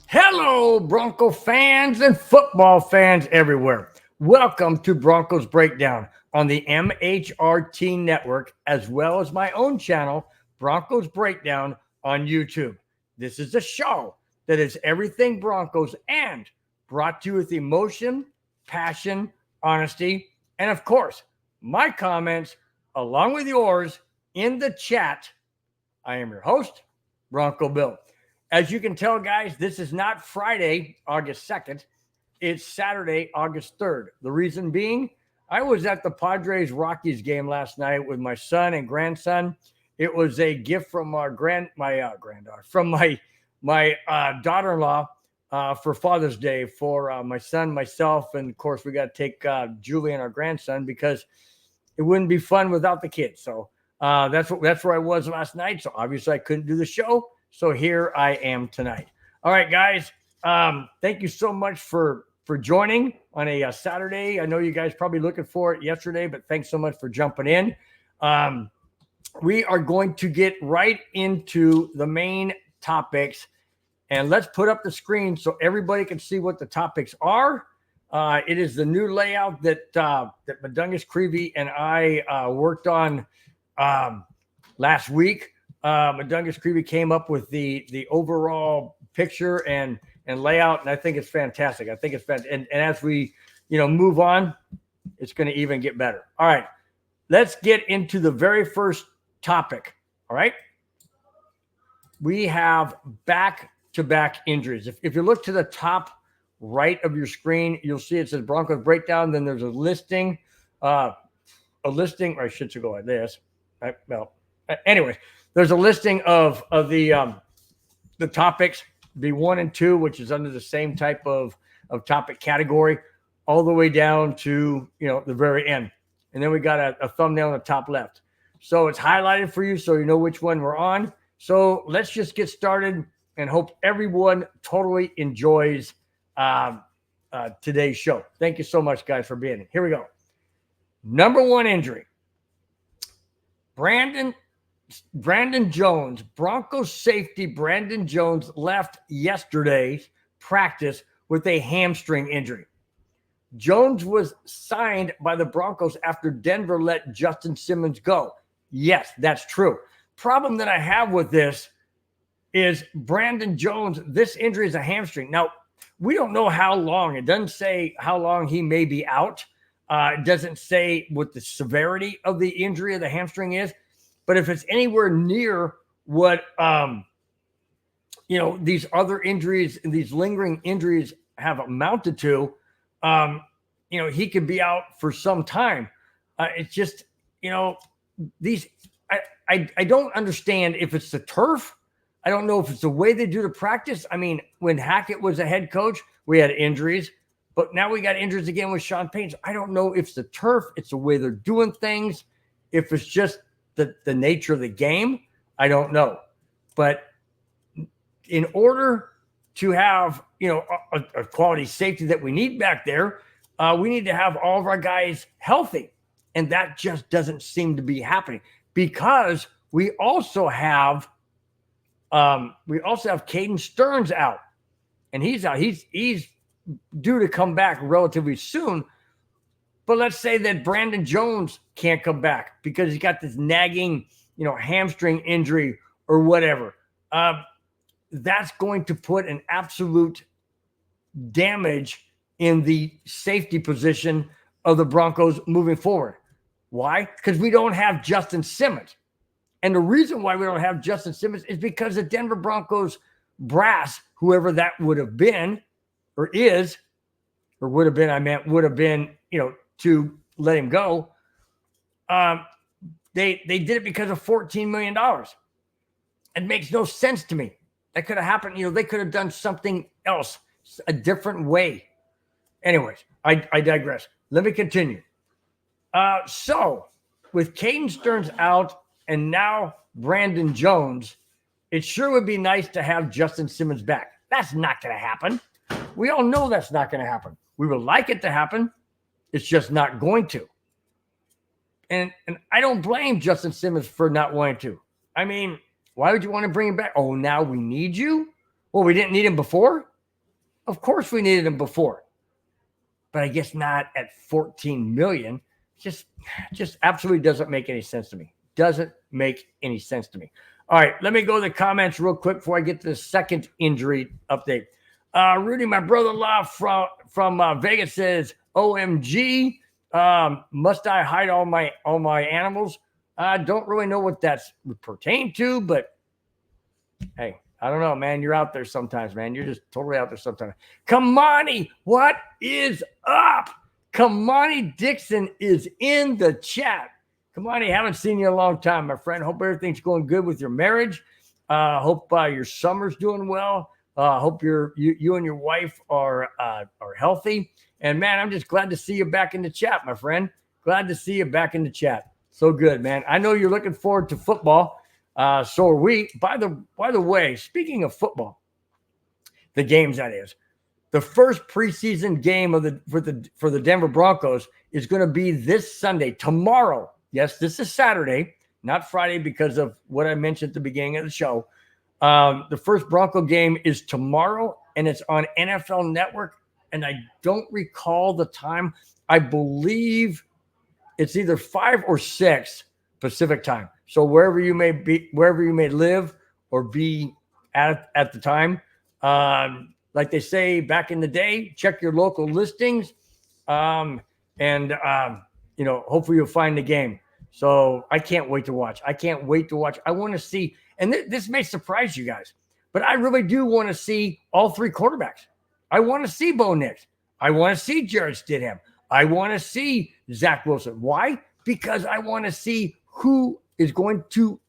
Hello, Bronco fans and football fans everywhere. Welcome to Broncos Breakdown on the MHRT network, as well as my own channel, Broncos Breakdown on YouTube. This is a show that is everything Broncos and brought to you with emotion, passion, honesty, and of course, my comments along with yours in the chat. I am your host, Bronco Bill. As you can tell, guys, this is not Friday, August 2nd. It's Saturday, August 3rd. The reason being, I was at the Padres-Rockies game last night with my son and grandson. It was a gift from our granddaughter, from my daughter-in-law for Father's Day for my son, myself, and of course we got to take Julie and our grandson because it wouldn't be fun without the kids. So that's where I was last night. So obviously I couldn't do the show. So here I am tonight. All right, guys. Thank you so much for joining on a Saturday. I know you guys probably looking for it yesterday, but thanks so much for jumping in. We are going to get right into the main topics, and let's put up the screen so everybody can see what the topics are. It is the new layout that Madungus Creevy and I worked on last week. Madungus Creevy came up with the overall picture and layout, and I think it's fantastic. I think it's fantastic. And as we move on, it's going to even get better. All right, let's get into the very first topic. All right, we have back-to-back injuries. If you look to the top right of your screen, you'll see it says Broncos Breakdown. Then there's a listing, or I should go like this. Right? Well, anyways. There's a listing of the topics, B1 and 2, which is under the same type of topic category, all the way down to the very end. And then we got a thumbnail on the top left. So it's highlighted for you so you know which one we're on. So let's just get started and hope everyone totally enjoys today's show. Thank you so much, guys, for being here. Here we go. Number one injury. Brandon Jones, Broncos safety Brandon Jones left yesterday's practice with a hamstring injury. Jones was signed by the Broncos after Denver let Justin Simmons go. Yes, that's true. Problem that I have with this is Brandon Jones, this injury is a hamstring. Now, we don't know how long. It doesn't say how long he may be out. It doesn't say what the severity of the injury of the hamstring is. But if it's anywhere near what, these other injuries and these lingering injuries have amounted to, he could be out for some time. It's just, these, I don't understand if it's the turf. I don't know if it's the way they do the practice. I mean, when Hackett was a head coach, we had injuries, but now we got injuries again with Sean Payton. So I don't know if it's the turf, it's the way they're doing things, if it's just the nature of the game, I don't know. But in order to have, a quality safety that we need back there, we need to have all of our guys healthy. And that just doesn't seem to be happening because we also have Caden Stearns out. And he's out. He's due to come back relatively soon. But let's say that Brandon Jones can't come back because he's got this nagging, hamstring injury or whatever. That's going to put an absolute damage in the safety position of the Broncos moving forward. Why? Because we don't have Justin Simmons. And the reason why we don't have Justin Simmons is because the Denver Broncos brass, whoever that would have been or is, or would have been, to let him go. They did it because of $14 million. It makes no sense to me. That could have happened. They could have done something else, a different way. Anyways, I digress. Let me continue. So with Caden Stearns out and now Brandon Jones, it sure would be nice to have Justin Simmons back. That's not going to happen. We all know that's not going to happen. We would like it to happen. It's just not going to. And I don't blame Justin Simmons for not wanting to. I mean, why would you want to bring him back? Oh, now we need you? Well, we didn't need him before? Of course we needed him before, but I guess not at 14 million. Just absolutely doesn't make any sense to me. Doesn't make any sense to me. All right, let me go to the comments real quick before I get to the second injury update. Rudy, my brother-in-law from Vegas says, "OMG, must I hide all my animals?" I don't really know what that's pertained to, but hey, I don't know, man. You're out there sometimes, man. You're just totally out there sometimes. Kamani, what is up? Kamani Dixon is in the chat. Kamani, haven't seen you in a long time, my friend. Hope everything's going good with your marriage. Hope your summer's doing well. Hope you and your wife are healthy. And man, I'm just glad to see you back in the chat, my friend. Glad to see you back in the chat. So good, man. I know you're looking forward to football. So are we. By the way, speaking of football, the games that is, the first preseason game for the Denver Broncos is going to be this Sunday, tomorrow. Yes, this is Saturday, not Friday because of what I mentioned at the beginning of the show. The first Bronco game is tomorrow, and it's on NFL Network. And I don't recall the time. I believe it's either 5 or 6 Pacific time. So wherever you may live or be at the time, like they say back in the day, check your local listings, and hopefully you'll find the game. So I can't wait to watch. I want to see, and this may surprise you guys, but I really do want to see all 3 quarterbacks. I want to see Bo Nix. I want to see Jarrett Stidham. I want to see Zach Wilson. Why? Because I want to see who is going to,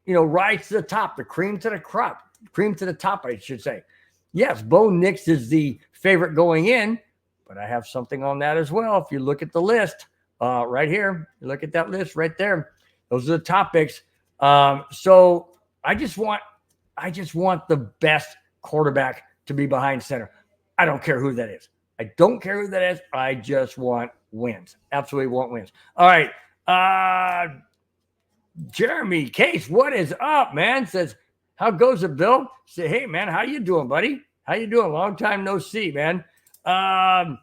rise to the top, the cream to the top, I should say. Yes, Bo Nix is the favorite going in, but I have something on that as well. If you look at the list right here, you look at that list right there. Those are the topics. So I just want the best quarterback to be behind center. I don't care who that is. I just want wins. Absolutely want wins. All right. Jeremy Case, what is up, man? Says, how goes it, Bill? Say, hey, man, how you doing, buddy? How you doing? Long time no see, man. Come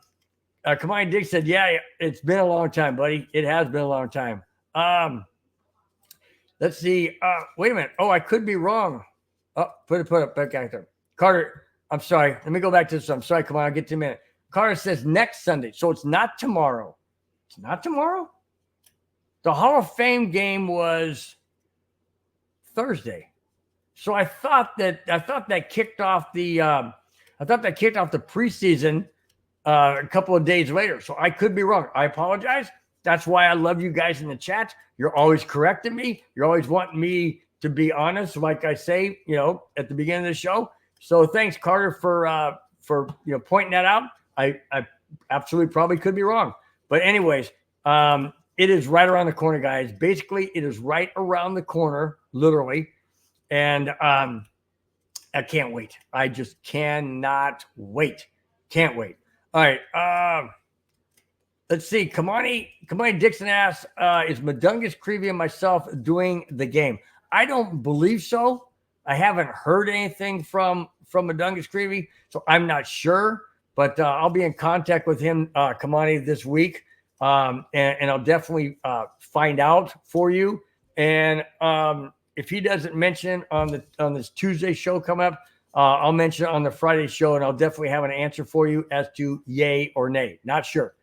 on, Dick said, yeah, it's been a long time, buddy. It has been a long time. Let's see. Wait a minute. Oh, I could be wrong. Oh, put it back out there. Carter, I'm sorry. Let me go back to this. I'm sorry. Come on, I'll get to a minute. Carter says next Sunday. So it's not tomorrow. It's not tomorrow? The Hall of Fame game was Thursday. So I thought that kicked off the preseason a couple of days later. So I could be wrong. I apologize. That's why I love you guys in the chat. You're always correcting me. You're always wanting me to be honest, like I say, at the beginning of the show. So thanks, Carter, for pointing that out. I absolutely probably could be wrong. But anyways, it is right around the corner, guys. Basically, it is right around the corner, literally. And I can't wait. I just cannot wait. Can't wait. All right. Let's see. Kamani Dixon asks, is Madungus Creevy and myself doing the game? I don't believe so. I haven't heard anything from Madungus Creevy, so I'm not sure. But I'll be in contact with him, Kamani, this week. And I'll definitely find out for you. And if he doesn't mention on this Tuesday show coming up, I'll mention it on the Friday show, and I'll definitely have an answer for you as to yay or nay. Not sure.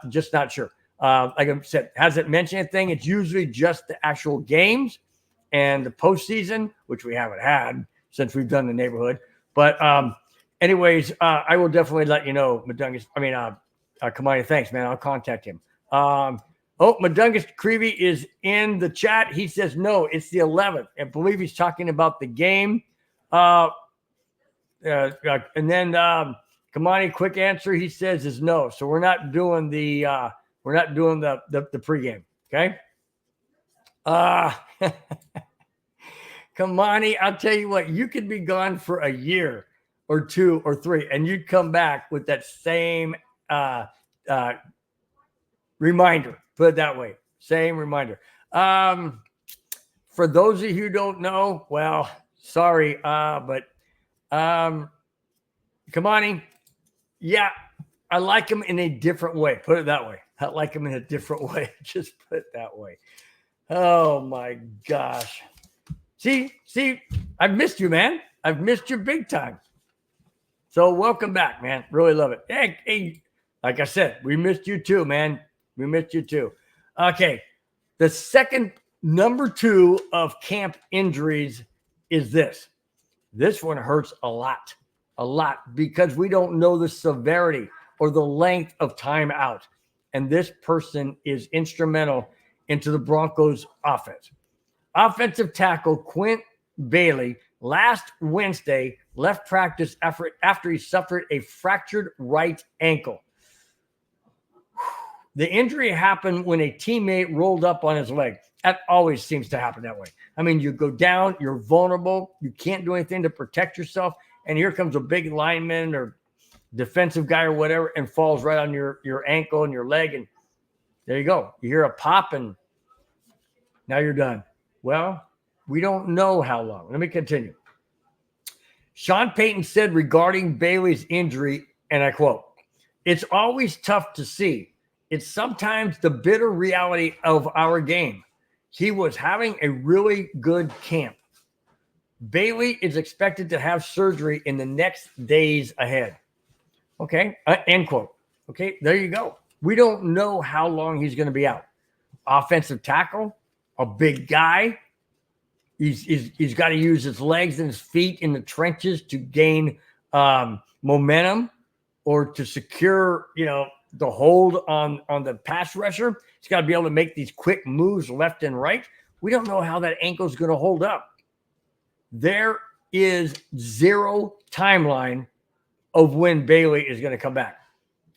Just not sure. Like I said, hasn't mentioned anything. It's usually just the actual games and the postseason, which we haven't had since we've done the neighborhood. But anyways, I will definitely let you know, Madungus. Kamani, thanks, man. I'll contact him. Madungus Creevy is in the chat. He says, no, it's the 11th. I believe he's talking about the game. And then Kamani, quick answer, he says is no. So we're not doing the pregame. Okay. Kamani, I'll tell you what, you could be gone for a year or 2 or 3, and you'd come back with that same reminder. Put it that way. Same reminder. For those of you who don't know, well, sorry, but Kamani, Yeah, I like him in a different way. Put it that way. I like him in a different way. Just put it that way. Oh my gosh. See, I've missed you, man. I've missed you big time. So welcome back, man. Really love it. Hey, like I said, we missed you too, man. We missed you too. Okay. The second number 2 of camp injuries is this. This one hurts a lot, because we don't know the severity or the length of time out. And this person is instrumental into the Broncos offense. Offensive tackle Quint Bailey last Wednesday left practice after he suffered a fractured right ankle. The injury happened when a teammate rolled up on his leg. That always seems to happen that way. I mean, you go down, you're vulnerable, you can't do anything to protect yourself, and here comes a big lineman or defensive guy or whatever and falls right on your ankle and your leg, and there you go. You hear a pop, and now you're done. Well, we don't know how long. Let me continue. Sean Payton said regarding Bailey's injury, and I quote, "It's always tough to see. It's sometimes the bitter reality of our game. He was having a really good camp. Bailey is expected to have surgery in the next days ahead." Okay, end quote. Okay, there you go. We don't know how long he's going to be out. Offensive tackle, a big guy. He's got to use his legs and his feet in the trenches to gain momentum or to secure, the hold on the pass rusher. He's got to be able to make these quick moves left and right. We don't know how that ankle is going to hold up. There is zero timeline of when Bailey is going to come back.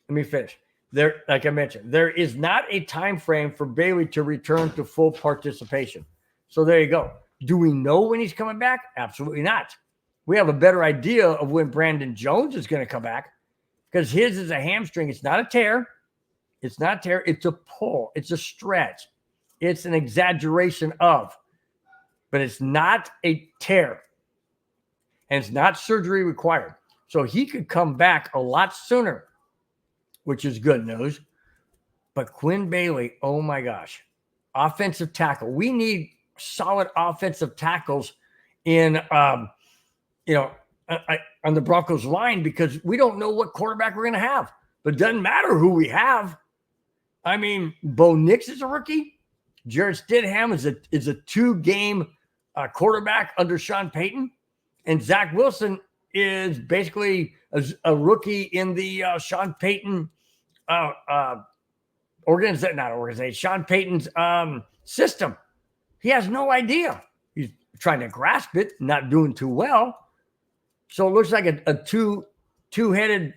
Let me finish. Like I mentioned, there is not a time frame for Bailey to return to full participation. So there you go. Do we know when he's coming back? Absolutely not. We have a better idea of when Brandon Jones is going to come back, because his is a hamstring. It's not a tear. It's a pull. It's a stretch. It's an exaggeration of, but it's not a tear. And it's not surgery required. So he could come back a lot sooner, which is good news. But Quinn Bailey, oh my gosh, offensive tackle. We need solid offensive tackles in, on the Broncos line, because we don't know what quarterback we're going to have. But it doesn't matter who we have. I mean, Bo Nix is a rookie. Jarrett Stidham is a 2-game quarterback under Sean Payton. And Zach Wilson is basically a rookie in the Sean Payton Sean Payton's system. He has no idea. He's trying to grasp it, not doing too well. So it looks like a two-headed,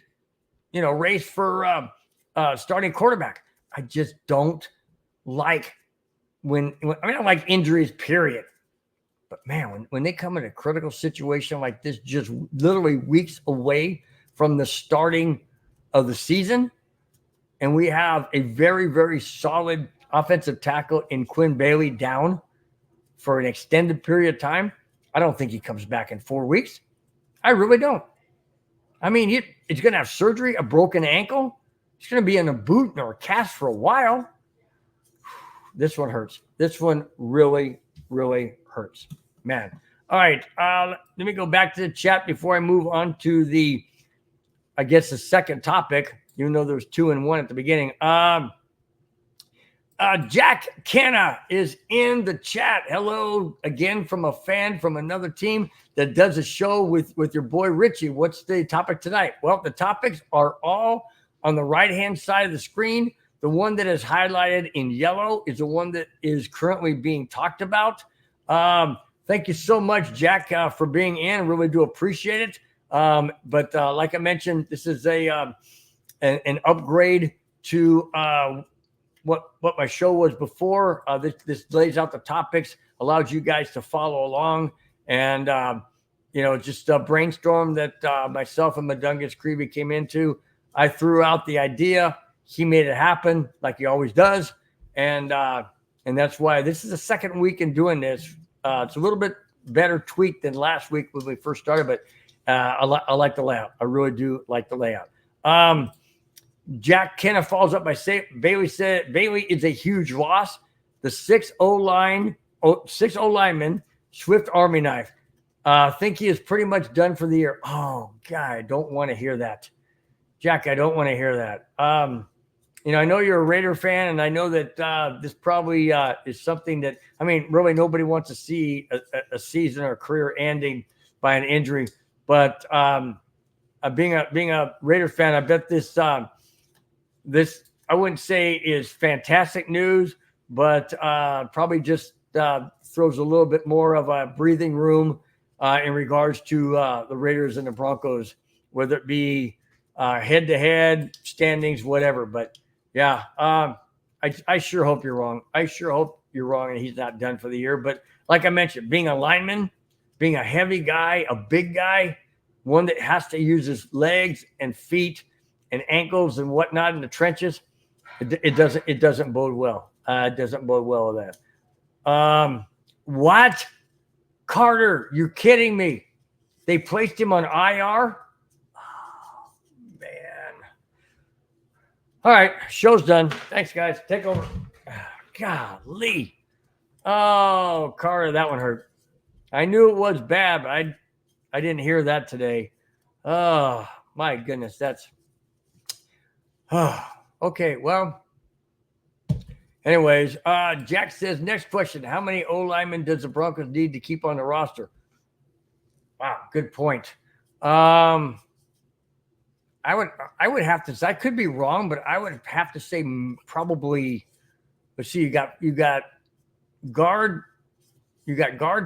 race for starting quarterback. I just don't like I don't like injuries, period. But man, when they come in a critical situation like this, just literally weeks away from the starting of the season, and we have a very, very solid offensive tackle in Quinn Bailey down for an extended period of time, I don't think he comes back in 4 weeks. I really don't. I mean, he's going to have surgery, a broken ankle. He's going to be in a boot or a cast for a while. This one hurts. This one really, really hurts. Man. All right. Let me go back to the chat before I move on to the second topic, even though there was 2 and 1 at the beginning. Jack Kenna is in the chat. Hello again from a fan from another team that does a show with your boy Richie. What's the topic tonight? Well, the topics are all on the right-hand side of the screen. The one that is highlighted in yellow is the one that is currently being talked about. Thank you so much, Jack, for being in. I really do appreciate it. But like I mentioned, this is an upgrade to what my show was before. This lays out the topics, allows you guys to follow along, and just a brainstorm that myself and Madungus Creevy came into. I threw out the idea. He made it happen like he always does, and that's why this is the second week in doing this. It's a little bit better tweaked than last week when we first started, but I like the layout. I really do like the layout. Jack Kenna follows up by saying Bailey said Bailey is a huge loss. The 6 lineman, Swift Army knife. Think he is pretty much done for the year. Oh God, I don't want to hear that. Jack, I don't want to hear that. I know you're a Raider fan, and I know that this probably is something that, really nobody wants to see a season or a career ending by an injury. But being a Raider fan, I bet this I wouldn't say is fantastic news, but probably just throws a little bit more of a breathing room in regards to the Raiders and the Broncos, whether it be head-to-head standings, whatever. But yeah, I sure hope you're wrong. I sure hope you're wrong and he's not done for the year. But like I mentioned, being a lineman, being a heavy guy, a big guy, one that has to use his legs and feet and ankles and whatnot in the trenches, it doesn't bode well. It doesn't bode well with that. What? Carter, you're kidding me. They placed him on IR? Oh, man. All right, show's done. Thanks, guys. Take over. Golly. Oh, Carter, that one hurt. I knew it was bad, but I didn't hear that today. Oh, my goodness. That's okay. Well, anyways, Jack says, next question. How many O-linemen does the Broncos need to keep on the roster? Wow, good point. I would have to say, I could be wrong, but I would have to say probably, let's see, you got guard,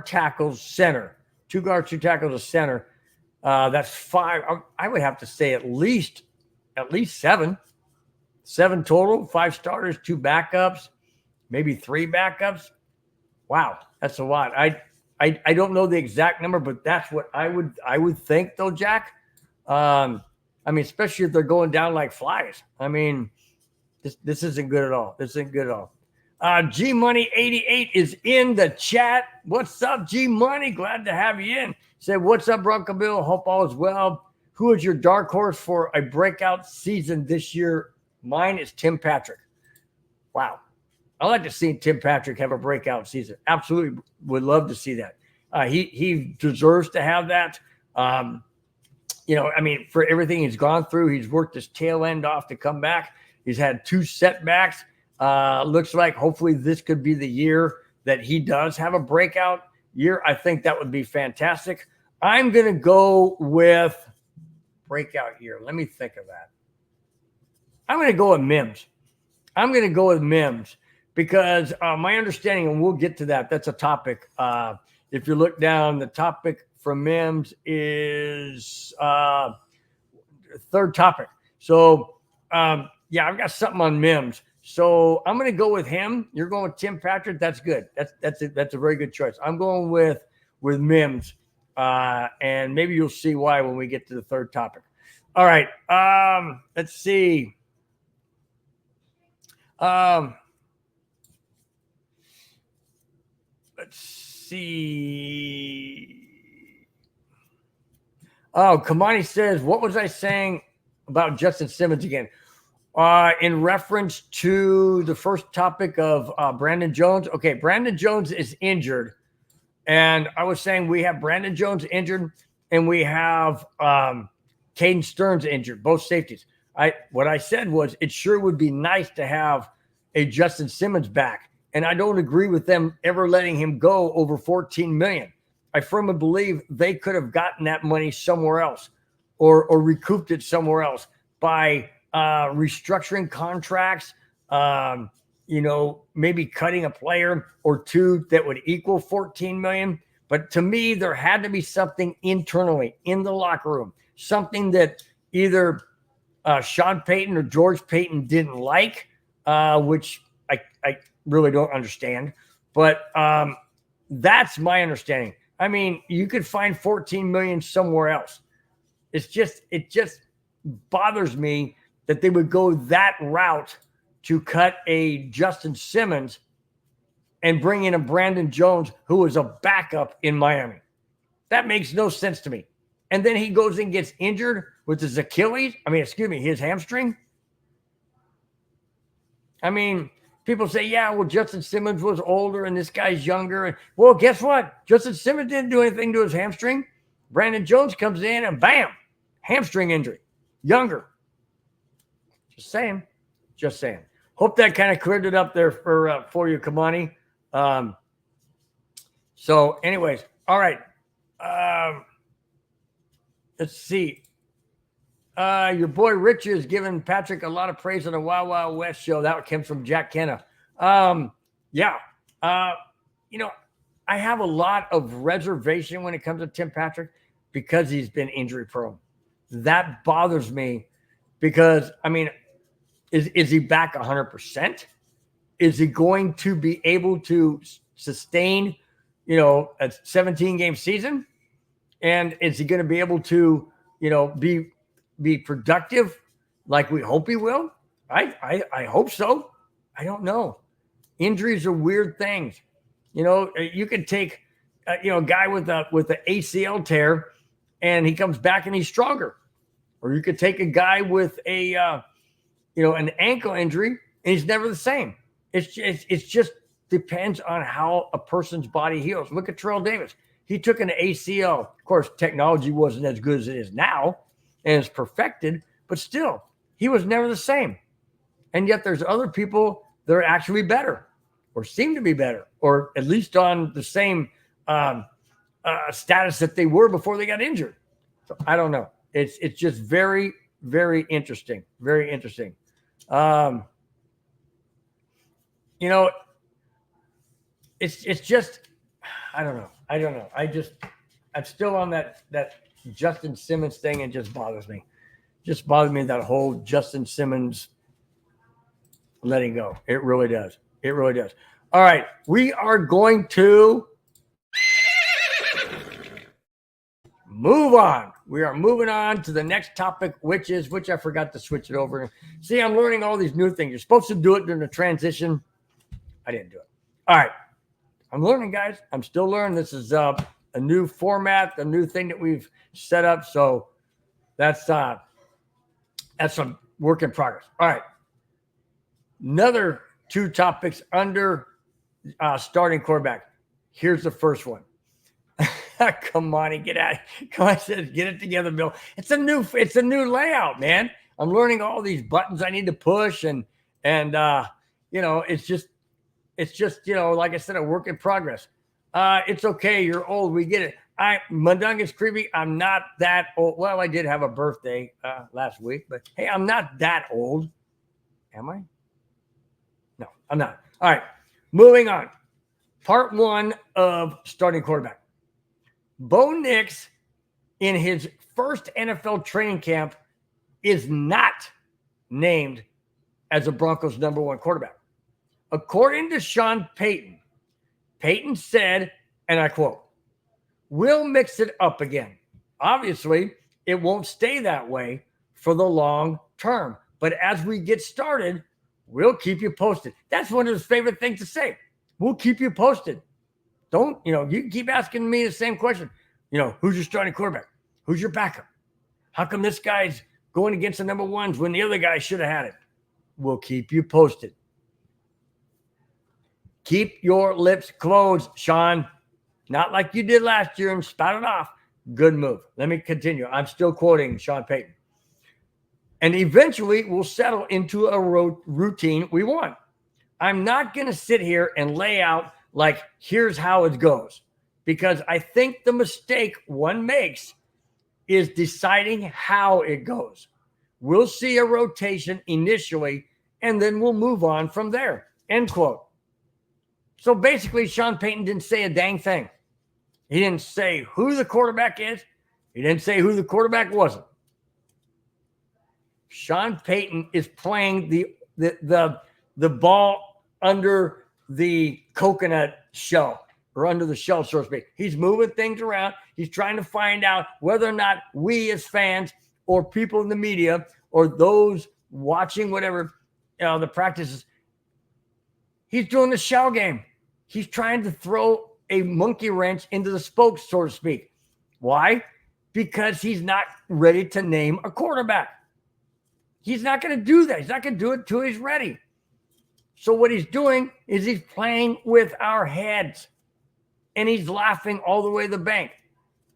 tackles, center, 2 guards, 2 tackles, a center. That's 5. I would have to say at least 7 total, 5 starters, 2 backups, maybe 3 backups. Wow, that's a lot. I don't know the exact number, but that's what I would think though, Jack. Especially if they're going down like flies. This isn't good at all. This isn't good at all. G Money 88 is in the chat. What's up, G Money? Glad to have you in. Said, what's up, Bronco Bill? Hope all is well. Who is your dark horse for a breakout season this year? Mine is Tim Patrick. Wow. I like to see Tim Patrick have a breakout season. Absolutely would love to see that. He deserves to have that. For everything he's gone through, he's worked his tail end off to come back. He's had 2 setbacks. Looks like hopefully this could be the year that he does have a breakout year. I think that would be fantastic. I'm going to go with breakout year. Let me think of that. I'm going to go with Mims. Because my understanding, and we'll get to that, that's a topic. If you look down, the topic from Mims is third topic. So, I've got something on Mims. So I'm going to go with him. You're going with Tim Patrick. That's good. That's a very good choice. I'm going with Mims, and maybe you'll see why when we get to the third topic. All right. Let's see. Let's see. Oh, Kamani says, what was I saying about Justin Simmons again? In reference to the first topic of Brandon Jones. Okay, Brandon Jones is injured. And I was saying we have Brandon Jones injured and we have Caden Stearns injured, both safeties. What I said was it sure would be nice to have a Justin Simmons back. And I don't agree with them ever letting him go over $14 million. I firmly believe they could have gotten that money somewhere else or recouped it somewhere else by restructuring contracts, maybe cutting a player or 2 that would equal $14 million. But to me, there had to be something internally in the locker room, something that either Sean Payton or George Payton didn't like, which I really don't understand. But that's my understanding. You could find $14 million somewhere else. It just bothers me that they would go that route to cut a Justin Simmons and bring in a Brandon Jones who was a backup in Miami. That makes no sense to me. and then he goes and gets injured with his Achilles. His hamstring. I mean, people say, yeah, well, Justin Simmons was older and this guy's younger. Well, guess what? Justin Simmons didn't do anything to his hamstring. Brandon Jones comes in and bam, hamstring injury. Younger. Just saying. Hope that kind of cleared it up there for you, Kamani. So anyways, all right. Let's see. Your boy Rich is giving Patrick a lot of praise on the Wild Wild West show. That came from Jack Kenna. Yeah. I have a lot of reservation when it comes to Tim Patrick because he's been injury prone. That bothers me because, is he back 100%? Is he going to be able to sustain, a 17-game season? And is he going to be able to, be productive like we hope he will? I hope so. I don't know. Injuries are weird things. You could take a guy with the ACL tear and he comes back and he's stronger. Or you could take a guy with an ankle injury and he's never the same. It's just depends on how a person's body heals. Look at Terrell Davis. He took an ACL. Of course, technology wasn't as good as it is now and it's perfected, but still, he was never the same. And yet there's other people that are actually better or seem to be better or at least on the same status that they were before they got injured. So I don't know. It's just very, very interesting. Very interesting. It's just, I don't know. I'm still on that Justin Simmons thing and just bothers me. That whole Justin Simmons letting go. It really does. All right. We are going to move on. We are moving on to the next topic, which I forgot to switch it over. See, I'm learning all these new things. You're supposed to do it during the transition. I didn't do it. All right. I'm learning, guys. I'm still learning. This is a new format, a new thing that we've set up. So that's a work in progress. All right. Another two topics under starting quarterback. Here's the first one. Come on, get out. Come on, get it together, Bill. It's a new layout, man. I'm learning all these buttons I need to push and it's just like I said, a work in progress. It's okay. You're old. We get it. Mundungus Creepy. I'm not that old. Well, I did have a birthday last week, but hey, I'm not that old. Am I? No, I'm not. All right. Moving on. Part one of starting quarterback. Bo Nix, in his first NFL training camp, is not named as a Broncos #1 quarterback. According to Sean Payton said, and I quote, "We'll mix it up again. Obviously, it won't stay that way for the long term. But as we get started, we'll keep you posted." That's one of his favorite things to say. We'll keep you posted. Don't, you keep asking me the same question. Who's your starting quarterback? Who's your backup? How come this guy's going against the #1s when the other guy should have had it? We'll keep you posted. Keep your lips closed, Sean. Not like you did last year and spout it off. Good move. Let me continue. I'm still quoting Sean Payton. And eventually we'll settle into a routine we want. I'm not going to sit here and lay out like, here's how it goes. Because I think the mistake one makes is deciding how it goes. We'll see a rotation initially, and then we'll move on from there. End quote. So basically, Sean Payton didn't say a dang thing. He didn't say who the quarterback is. He didn't say who the quarterback wasn't. Sean Payton is playing the ball under the coconut shell, or under the shell, so to speak. He's moving things around. He's trying to find out whether or not we as fans or people in the media or those watching whatever, the practices, he's doing the shell game. He's trying to throw a monkey wrench into the spokes, so to speak. Why? because he's not ready to name a quarterback. He's not going to do that. He's not going to do it until he's ready. So what he's doing is he's playing with our heads, and he's laughing all the way to the bank.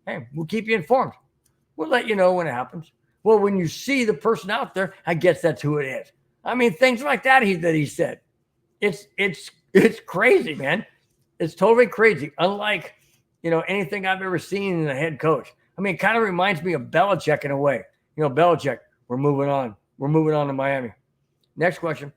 Hey, we'll keep you informed. We'll let you know when it happens. Well, when you see the person out there, I guess that's who it is. I mean, things like that he said. It's crazy, man. It's totally crazy. Unlike, anything I've ever seen in a head coach. I mean, it kind of reminds me of Belichick in a way. Belichick, we're moving on. We're moving on to Miami. Next question.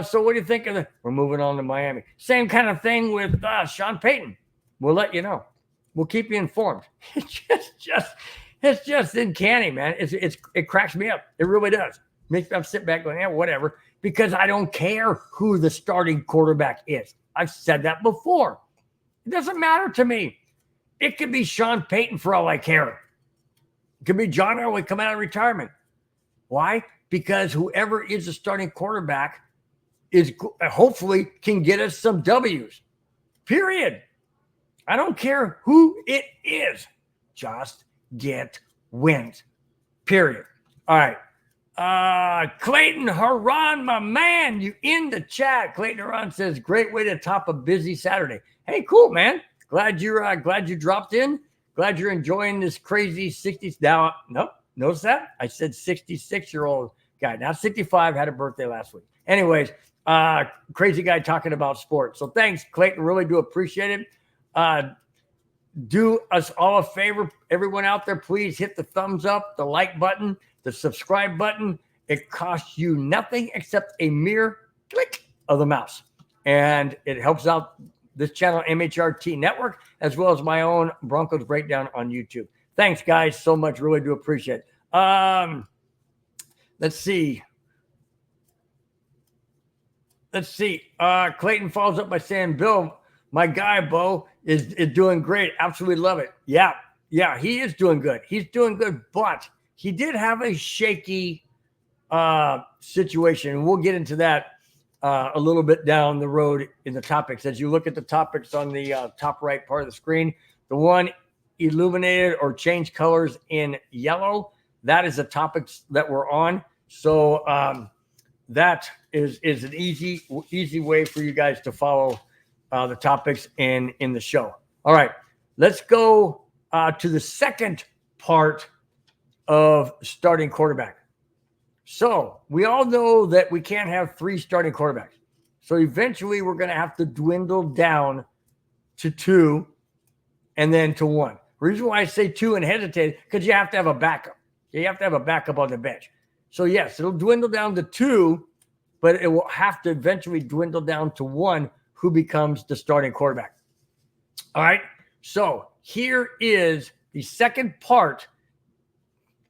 So what do you think of we're moving on to Miami? Same kind of thing with Sean Payton. We'll let you know. We'll keep you informed. It's just uncanny, man. It cracks me up. It really does. Makes me sit back going, yeah, whatever. Because I don't care who the starting quarterback is. I've said that before. It doesn't matter to me. It could be Sean Payton for all I care. It could be John Elway coming out of retirement. Why? Because whoever is the starting quarterback is hopefully can get us some W's. Period. I don't care who it is. Just get wins. Period. All right. Clayton Haran, my man, you in the chat. Clayton Haran says, great way to top a busy Saturday. Hey, cool, man. Glad you dropped in. Glad you're enjoying this crazy 60s. Now, nope, notice that? I said 66-year-old guy. Now 65, had a birthday last week. Anyways, crazy guy talking about sports. So thanks, Clayton. Really do appreciate it. Do us all a favor, everyone out there, please hit the thumbs up, the like button, the subscribe button. It costs you nothing except a mere click of the mouse. And it helps out this channel, MHRT Network, as well as my own Broncos Breakdown on YouTube. Thanks, guys, so much. Really do appreciate it. Let's see. Clayton follows up by saying, Bill, my guy, Bo, is doing great. Absolutely love it. Yeah, he is doing good. He's doing good, but he did have a shaky situation. And we'll get into that a little bit down the road in the topics. As you look at the topics on the top right part of the screen, the one illuminated or changed colors in yellow, that is the topics that we're on. So that is an easy way for you guys to follow the topics in the show. All right, let's go to the second part of starting quarterback. So we all know that we can't have 3 starting quarterbacks. So eventually we're going to have to dwindle down to 2 and then to 1. The reason why I say 2 and hesitate, because you have to have a backup. You have to have a backup on the bench. So yes, it'll dwindle down to 2, but it will have to eventually dwindle down to 1 who becomes the starting quarterback. All right, so here is the second part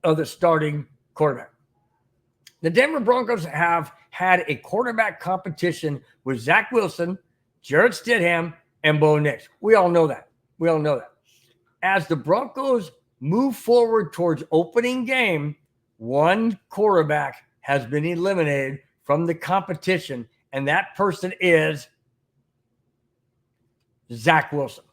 of the starting quarterback. The Denver Broncos have had a quarterback competition with Zach Wilson, Jarrett Stidham, and Bo Nix. We all know that. As the Broncos move forward towards opening game, one quarterback has been eliminated from the competition, and that person is Zach Wilson.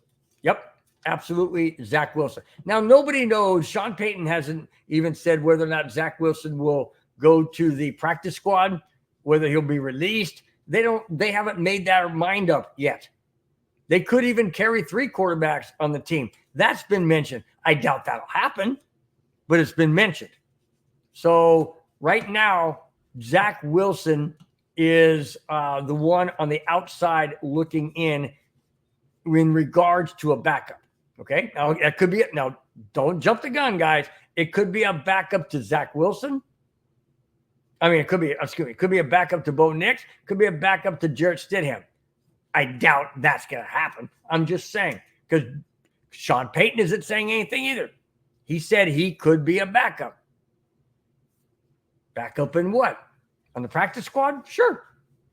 Yep, absolutely Zach Wilson. Now, nobody knows. Sean Payton hasn't even said whether or not Zach Wilson will go to the practice squad, whether he'll be released. They haven't made their mind up yet. They could even carry 3 quarterbacks on the team. That's been mentioned. I doubt that'll happen, but it's been mentioned. So right now, Zach Wilson is the one on the outside looking in regards to a backup. Okay, now that could be it. Now, don't jump the gun, guys. It could be a backup to Zach Wilson. It could be a backup to Bo Nix. Could be a backup to Jarrett Stidham. I doubt that's going to happen. I'm just saying, because Sean Payton isn't saying anything either. He said he could be a backup. Backup in what? On the practice squad? Sure.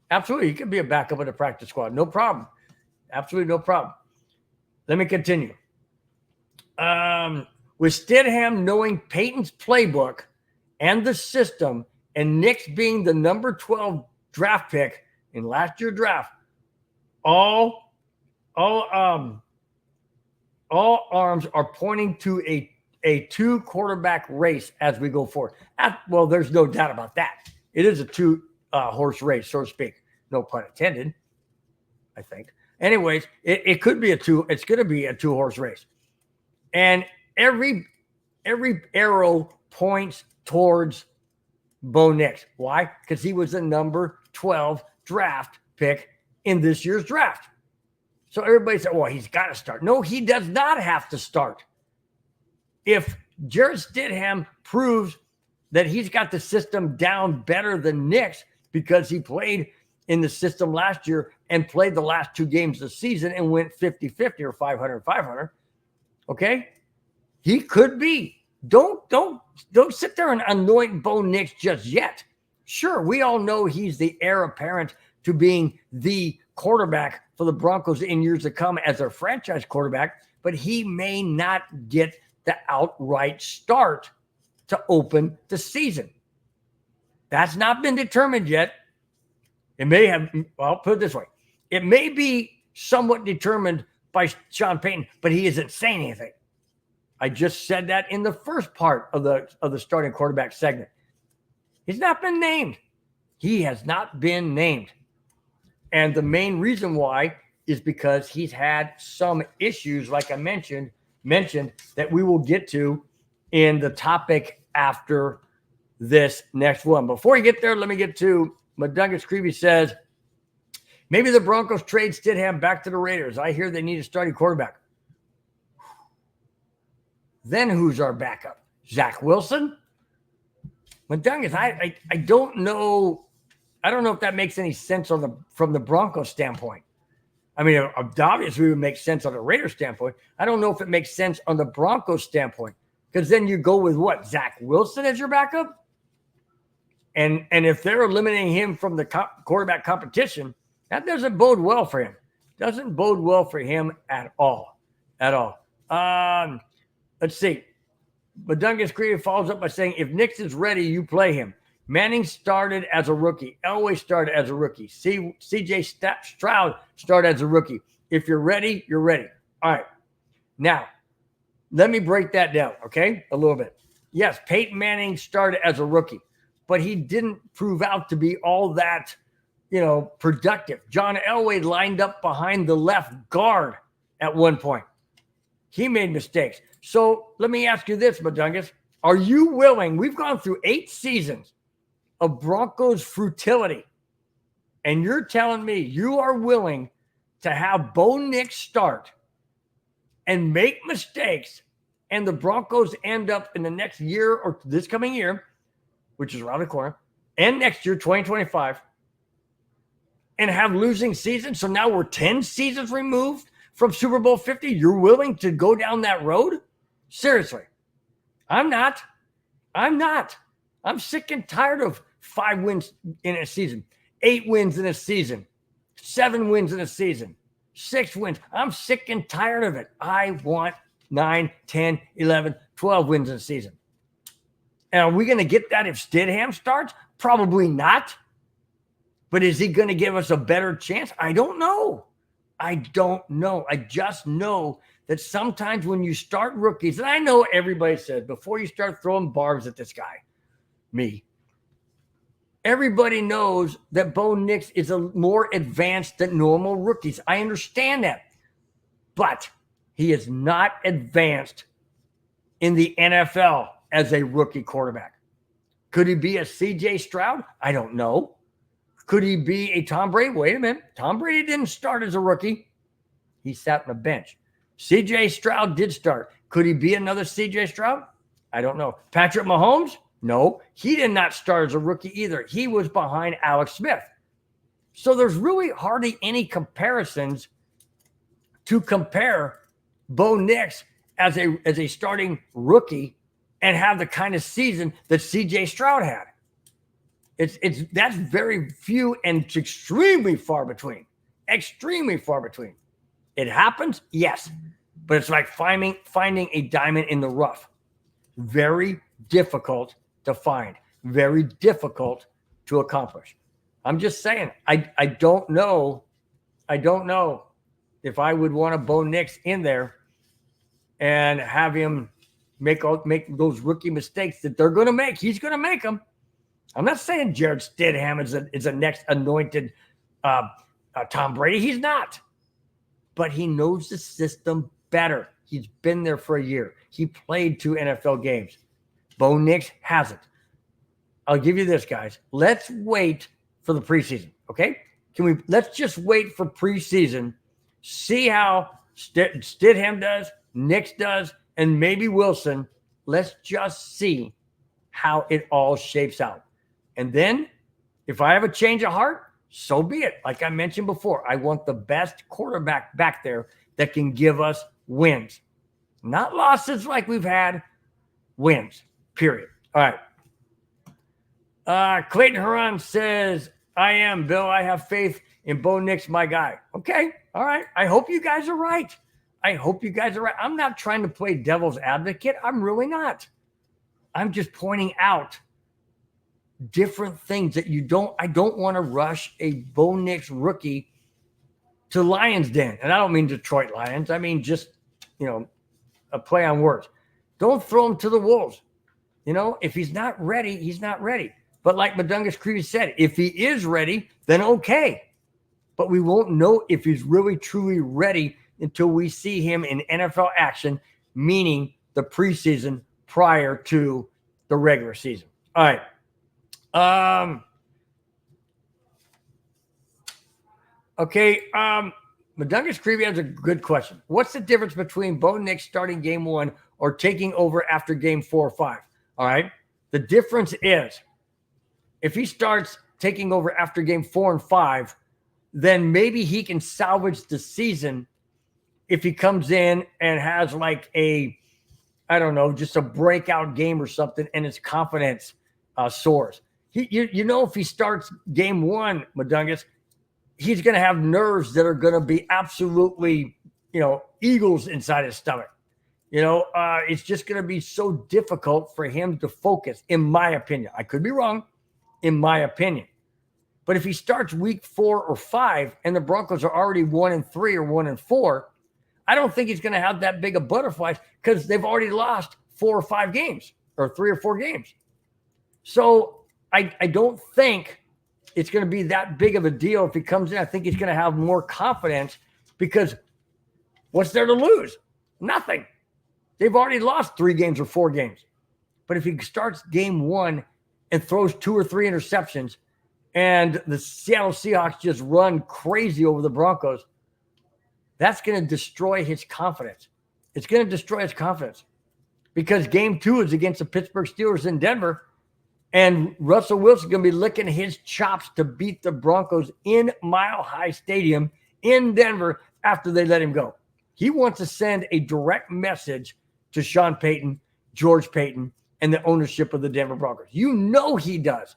Absolutely. He could be a backup in the practice squad. No problem. Absolutely no problem. Let me continue. With Stidham knowing Payton's playbook and the system, and Nix being the number 12 draft pick in last year's draft, all arms are pointing to a 2-quarterback race as we go forward. Well, there's no doubt about that. It is a 2-horse race, so to speak. No pun intended, I think. Anyways, it could be it's going to be a 2-horse race. And every arrow points towards Bo Nix. Why? Because he was the number 12 draft pick in this year's draft. So everybody said, well, he's got to start. No, he does not have to start. If Jarrett Stidham proves that he's got the system down better than Nix because he played in the system last year and played the last 2 games of the season and went 50-50 or 500-500, okay? He could be. Don't sit there and anoint Bo Nix just yet. Sure, we all know he's the heir apparent to being the quarterback for the Broncos in years to come as their franchise quarterback, but he may not get the outright start to open the season. That's not been determined yet. It may have, well, put it this way. It may be somewhat determined by Sean Payton, but he isn't saying anything. I just said that in the first part of the starting quarterback segment. He's not been named. He has not been named. And the main reason why is because he's had some issues, like I mentioned that we will get to in the topic after this next one. Before you get there, let me get to Madungus Creevy says, maybe the Broncos trade Stidham back to the Raiders. I hear they need a starting quarterback. Then who's our backup? Zach Wilson? Madungus, I don't know. I don't know if that makes any sense from the Broncos standpoint. I mean, obviously it would make sense on the Raiders standpoint. I don't know if it makes sense on the Broncos standpoint, because then you go with what? Zach Wilson as your backup? And if they're eliminating him from the quarterback competition, that doesn't bode well for him. Doesn't bode well for him at all. At all. Let's see. Madungus Creative follows up by saying, if Nix is ready, you play him. Manning started as a rookie. Elways started as a rookie. CJ Stroud started as a rookie. If you're ready, you're ready. All right. Now, let me break that down, okay, a little bit. Yes, Peyton Manning started as a rookie, but he didn't prove out to be all that, productive. John Elway lined up behind the left guard at one point. He made mistakes. So let me ask you this, Madungus. Are you willing? We've gone through 8 seasons of Broncos futility, and you're telling me you are willing to have Bo Nix start and make mistakes, and the Broncos end up in the next year or this coming year, which is around the corner, and next year, 2025, and have losing seasons? So now we're 10 seasons removed from Super Bowl 50. You're willing to go down that road? Seriously. I'm not. I'm sick and tired of 5 wins in a season, 8 wins in a season, 7 wins in a season, 6 wins. I'm sick and tired of it. I want 9, 10, 11, 12 wins in a season. And are we going to get that if Stidham starts? Probably not. But is he going to give us a better chance? I don't know. I just know that sometimes when you start rookies, and I know everybody says before you start throwing barbs at this guy, me, everybody knows that Bo Nix is a more advanced than normal rookies. I understand that. But he is not advanced in the NFL as a rookie quarterback. Could he be a CJ Stroud? I don't know. Could he be a Tom Brady? Wait a minute. Tom Brady didn't start as a rookie. He sat on the bench. CJ Stroud did start. Could he be another CJ Stroud? I don't know. Patrick Mahomes? No, he did not start as a rookie either. He was behind Alex Smith. So there's really hardly any comparisons to compare Bo Nix as a starting rookie and have the kind of season that CJ Stroud had. That's very few and it's extremely far between. Extremely far between. It happens, yes, but it's like finding a diamond in the rough. Very difficult to find, very difficult to accomplish. I'm just saying, I don't know if I would want a Bo Nix in there and have him, make those rookie mistakes that they're going to make. He's going to make them. I'm not saying Jared Stidham is a next anointed Tom Brady. He's not. But he knows the system better. He's been there for a year. He played 2 NFL games. Bo Nix hasn't. I'll give you this, guys. Let's wait for the preseason, okay? Let's just wait for preseason, see how Stidham does, Nix does, and maybe Wilson. Let's just see how it all shapes out. And then if I have a change of heart, so be it. Like I mentioned before, I want the best quarterback back there that can give us wins. Not losses like we've had, wins, period. All right. Clayton Huron says, I am, Bill. I have faith in Bo Nix, my guy. Okay. All right. I hope you guys are right. I'm not trying to play devil's advocate. I'm really not. I'm just pointing out different things that I don't want to rush a Bo Nix rookie to Lions Den. And I don't mean Detroit Lions. I mean, just, a play on words. Don't throw him to the Wolves. If he's not ready, he's not ready. But like Madungus Creevy said, if he is ready, then okay. But we won't know if he's really, truly ready until we see him in NFL action, meaning the preseason prior to the regular season. All right. Okay. Madungus Creevy has a good question. What's the difference between Bo Nix starting game 1 or taking over after game 4 or 5? All right. The difference is if he starts taking over after game 4 and 5, then maybe he can salvage the season if he comes in and has like just a breakout game or something and his confidence soars. If he starts game 1, Madungus, he's going to have nerves that are going to be absolutely, eagles inside his stomach. It's just going to be so difficult for him to focus, in my opinion. I could be wrong, in my opinion. But if he starts week 4 or 5 and the Broncos are already 1-3 or 1-4, I don't think he's going to have that big of butterflies because they've already lost 4 or 5 games or 3 or 4 games. So I don't think it's going to be that big of a deal if he comes in. I think he's going to have more confidence because what's there to lose? Nothing. They've already lost 3 games or 4 games. But if he starts game 1 and throws 2 or 3 interceptions and the Seattle Seahawks just run crazy over the Broncos, that's going to destroy his confidence. It's going to destroy his confidence because game 2 is against the Pittsburgh Steelers in Denver. And Russell Wilson is going to be licking his chops to beat the Broncos in Mile High Stadium in Denver after they let him go. He wants to send a direct message to Sean Payton, George Payton, and the ownership of the Denver Broncos. He does.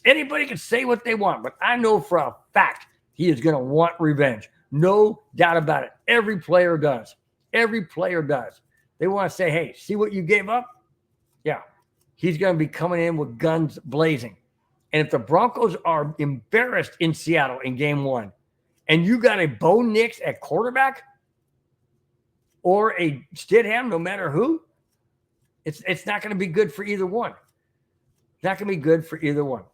Anybody can say what they want, but I know for a fact he is going to want revenge. No doubt about it. Every player does. Every player does. They want to say, hey, see what you gave up? Yeah. He's going to be coming in with guns blazing. And if the Broncos are embarrassed in Seattle in game 1, and you got a Bo Nix at quarterback or a Stidham, no matter who, it's not going to be good for either one. It's not going to be good for either one.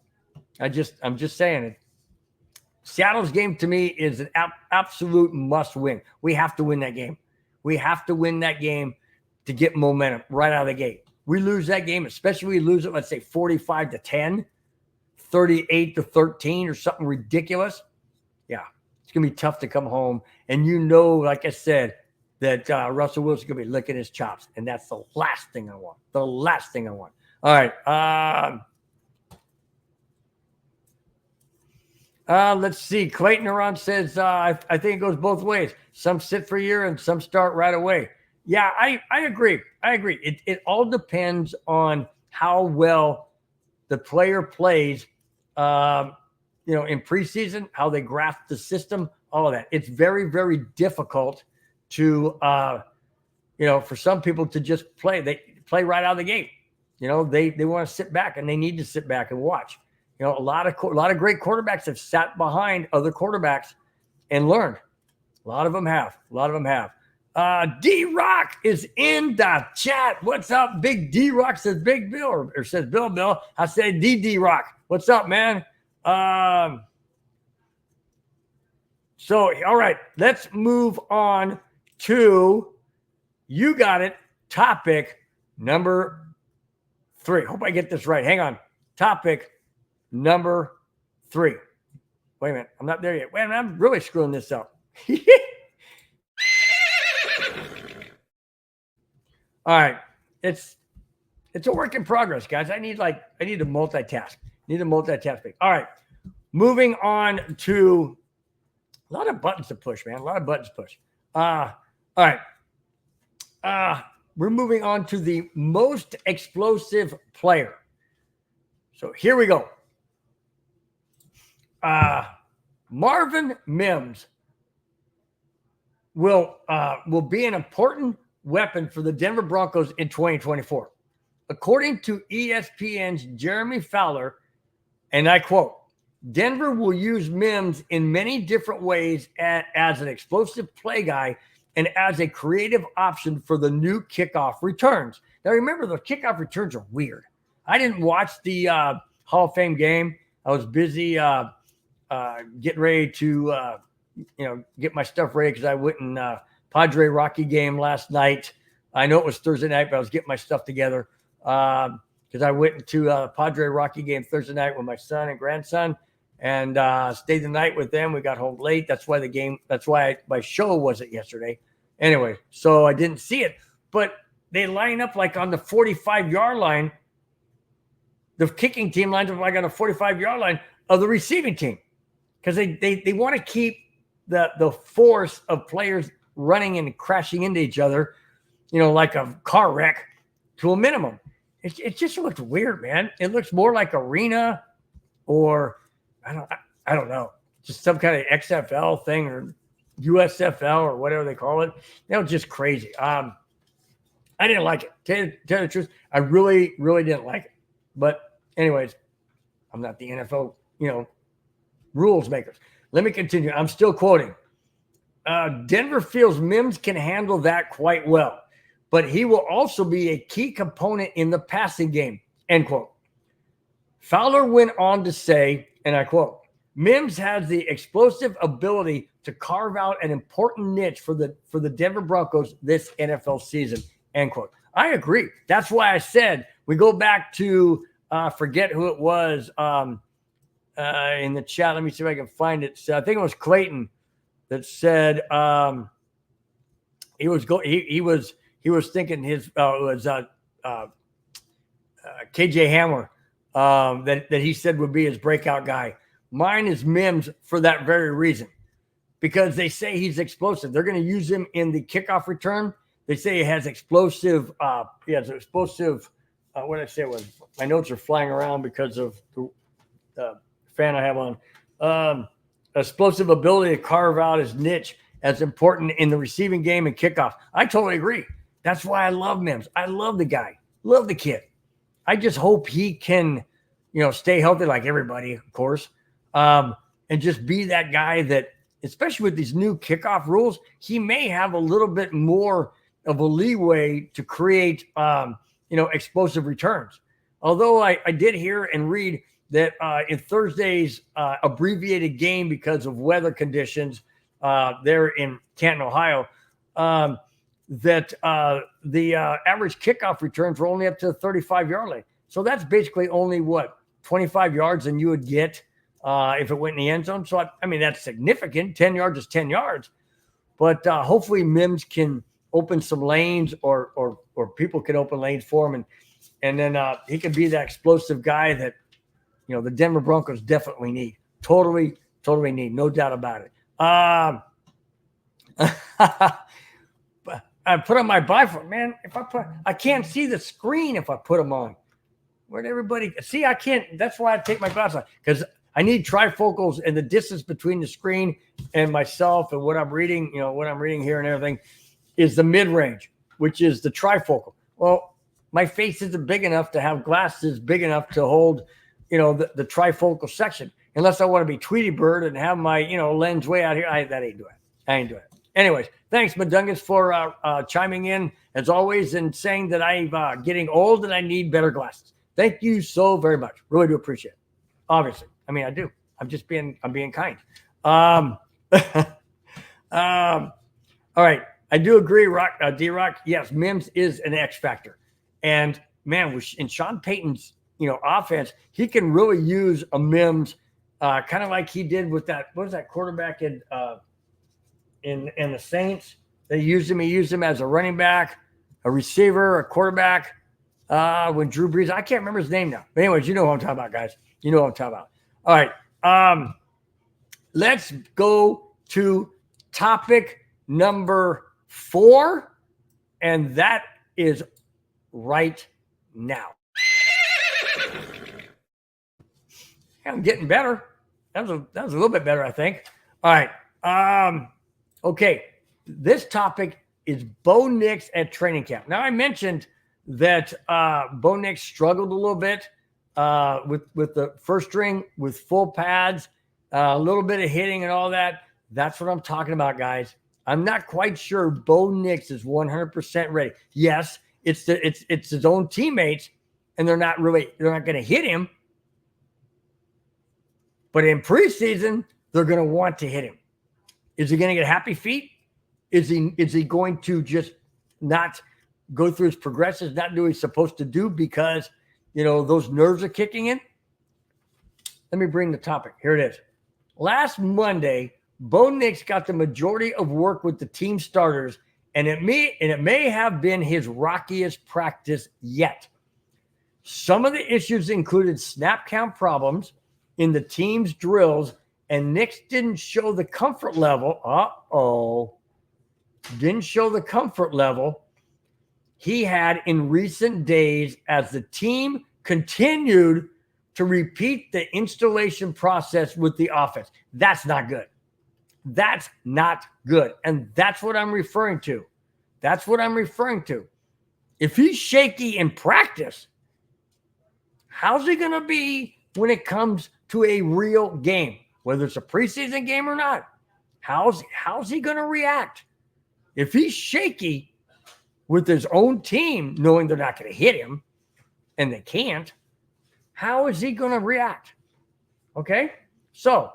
I'm just saying it. Seattle's game to me is an absolute must win. We have to win that game. We have to win that game to get momentum right out of the gate. We lose that game, especially we lose it, let's say 45-10, 38-13 or something ridiculous. Yeah, it's going to be tough to come home. And like I said, that Russell Wilson's going to be licking his chops. And that's the last thing I want. The last thing I want. All right. Let's see. Clayton Aron says, I think it goes both ways. Some sit for a year and some start right away. Yeah, I agree. It all depends on how well the player plays, in preseason, how they graft the system, all of that. It's very, very difficult to, for some people to just play. They play right out of the gate. They want to sit back and they need to sit back and watch. A lot of great quarterbacks have sat behind other quarterbacks and learned. A lot of them have. D-Rock is in the chat. What's up, Big D-Rock? Says Big Bill, or says Bill. I say D-Rock. What's up, man? So, all right, let's move on to, you got it, topic number 3. Hope I get this right. Hang on. Topic number 3. Wait a minute. I'm not there yet. Wait a minute. I'm really screwing this up. All right. It's a work in progress, guys. I need to multitask. All right. Moving on to a lot of buttons to push, man. A lot of buttons to push. All right. We're moving on to the most explosive player. So here we go. Marvin Mims will be an important weapon for the Denver Broncos in 2024. According to ESPN's Jeremy Fowler, and I quote, Denver will use Mims in many different ways as an explosive play guy and as a creative option for the new kickoff returns. Now, remember, the kickoff returns are weird. I didn't watch the Hall of Fame game. I was busy getting ready to, get my stuff ready because I went in Padre Rocky game last night. I know it was Thursday night, but I was getting my stuff together because I went into Padre Rocky game Thursday night with my son and grandson and stayed the night with them. We got home late. That's why my show wasn't yesterday. Anyway, so I didn't see it. But they line up like on the 45-yard line. The kicking team lines up like on the 45-yard line of the receiving team because they want to keep the force of players running and crashing into each other, like a car wreck, to a minimum. It just looks weird, man. It looks more like arena or I don't know, just some kind of XFL thing or USFL or whatever they call it. Just crazy. I didn't like it. Tell you the truth, I really, really didn't like it. But anyways, I'm not the NFL, rules makers. Let me continue. I'm still quoting. Denver feels Mims can handle that quite well, but he will also be a key component in the passing game, end quote. Fowler went on to say, and I quote, Mims has the explosive ability to carve out an important niche for the Denver Broncos this NFL season, end quote. I agree. That's why I said we go back to forget who it was in the chat. Let me see if I can find it. So I think it was Clayton that said he was thinking his was KJ Hamler that he said would be his breakout guy. Mine is Mims for that very reason, because they say he's explosive. They're going to use him in the kickoff return. They say he has explosive. What did I say it was? My notes are flying around because of the fan I have on. Explosive ability to carve out his niche as important in the receiving game and kickoff. I totally agree. That's why I love Mims. I love the guy. Love the kid. I just hope he can, stay healthy like everybody, of course, and just be that guy that, especially with these new kickoff rules, he may have a little bit more of a leeway to create, explosive returns. Although I did hear and read that in Thursday's abbreviated game because of weather conditions there in Canton, Ohio, that the average kickoff returns were only up to the 35-yard line. So that's basically only 25 yards than you would get if it went in the end zone. So, that's significant. 10 yards is 10 yards. But hopefully Mims can open some lanes or people can open lanes for him. And then he can be that explosive guy that, the Denver Broncos definitely need. Totally need. No doubt about it. I put on my bifocal, man. I can't see the screen if I put them on. Where'd everybody see? I can't. That's why I take my glasses on, because I need trifocals, and the distance between the screen and myself and what I'm reading, what I'm reading here and everything is the mid-range, which is the trifocal. Well, my face isn't big enough to have glasses big enough to hold, the trifocal section, unless I want to be Tweety Bird and have my, lens way out here. That ain't doing it. I ain't doing it. Anyways, thanks, Madungus, for chiming in as always and saying that I'm getting old and I need better glasses. Thank you so very much. Really do appreciate it. Obviously, I mean I do. I'm being kind. All right, I do agree, D-Rock. Yes, Mims is an X factor, and man, in Sean Payton's offense, he can really use a Mims, kind of like he did with that. What was that quarterback in the Saints? They used him. He used him as a running back, a receiver, a quarterback. When Drew Brees, I can't remember his name now. But anyways, you know what I'm talking about, guys. You know what I'm talking about. All right, let's go to topic number 4, and that is right now. I'm getting better. That was a little bit better, I think. All right. Okay. This topic is Bo Nix at training camp. Now, I mentioned that Bo Nix struggled a little bit with the first string, with full pads, a little bit of hitting and all that. That's what I'm talking about, guys. I'm not quite sure Bo Nix is 100% ready. Yes, it's his own teammates, and they're not going to hit him. But in preseason, they're going to want to hit him. Is he going to get happy feet? Is he going to just not go through his progressions, not do what he's supposed to do because those nerves are kicking in? Let me bring the topic. Here it is. Last Monday, Bo Nix got the majority of work with the team starters, and it may have been his rockiest practice yet. Some of the issues included snap count problems in the team's drills, and Nix didn't show the comfort level. Didn't show the comfort level he had in recent days as the team continued to repeat the installation process with the offense. That's not good. That's not good. And that's what I'm referring to. That's what I'm referring to. If he's shaky in practice, how's he going to be when it comes to a real game, whether it's a preseason game or not? How's he going to react? If he's shaky with his own team, knowing they're not going to hit him, and they can't, how is he going to react? Okay? So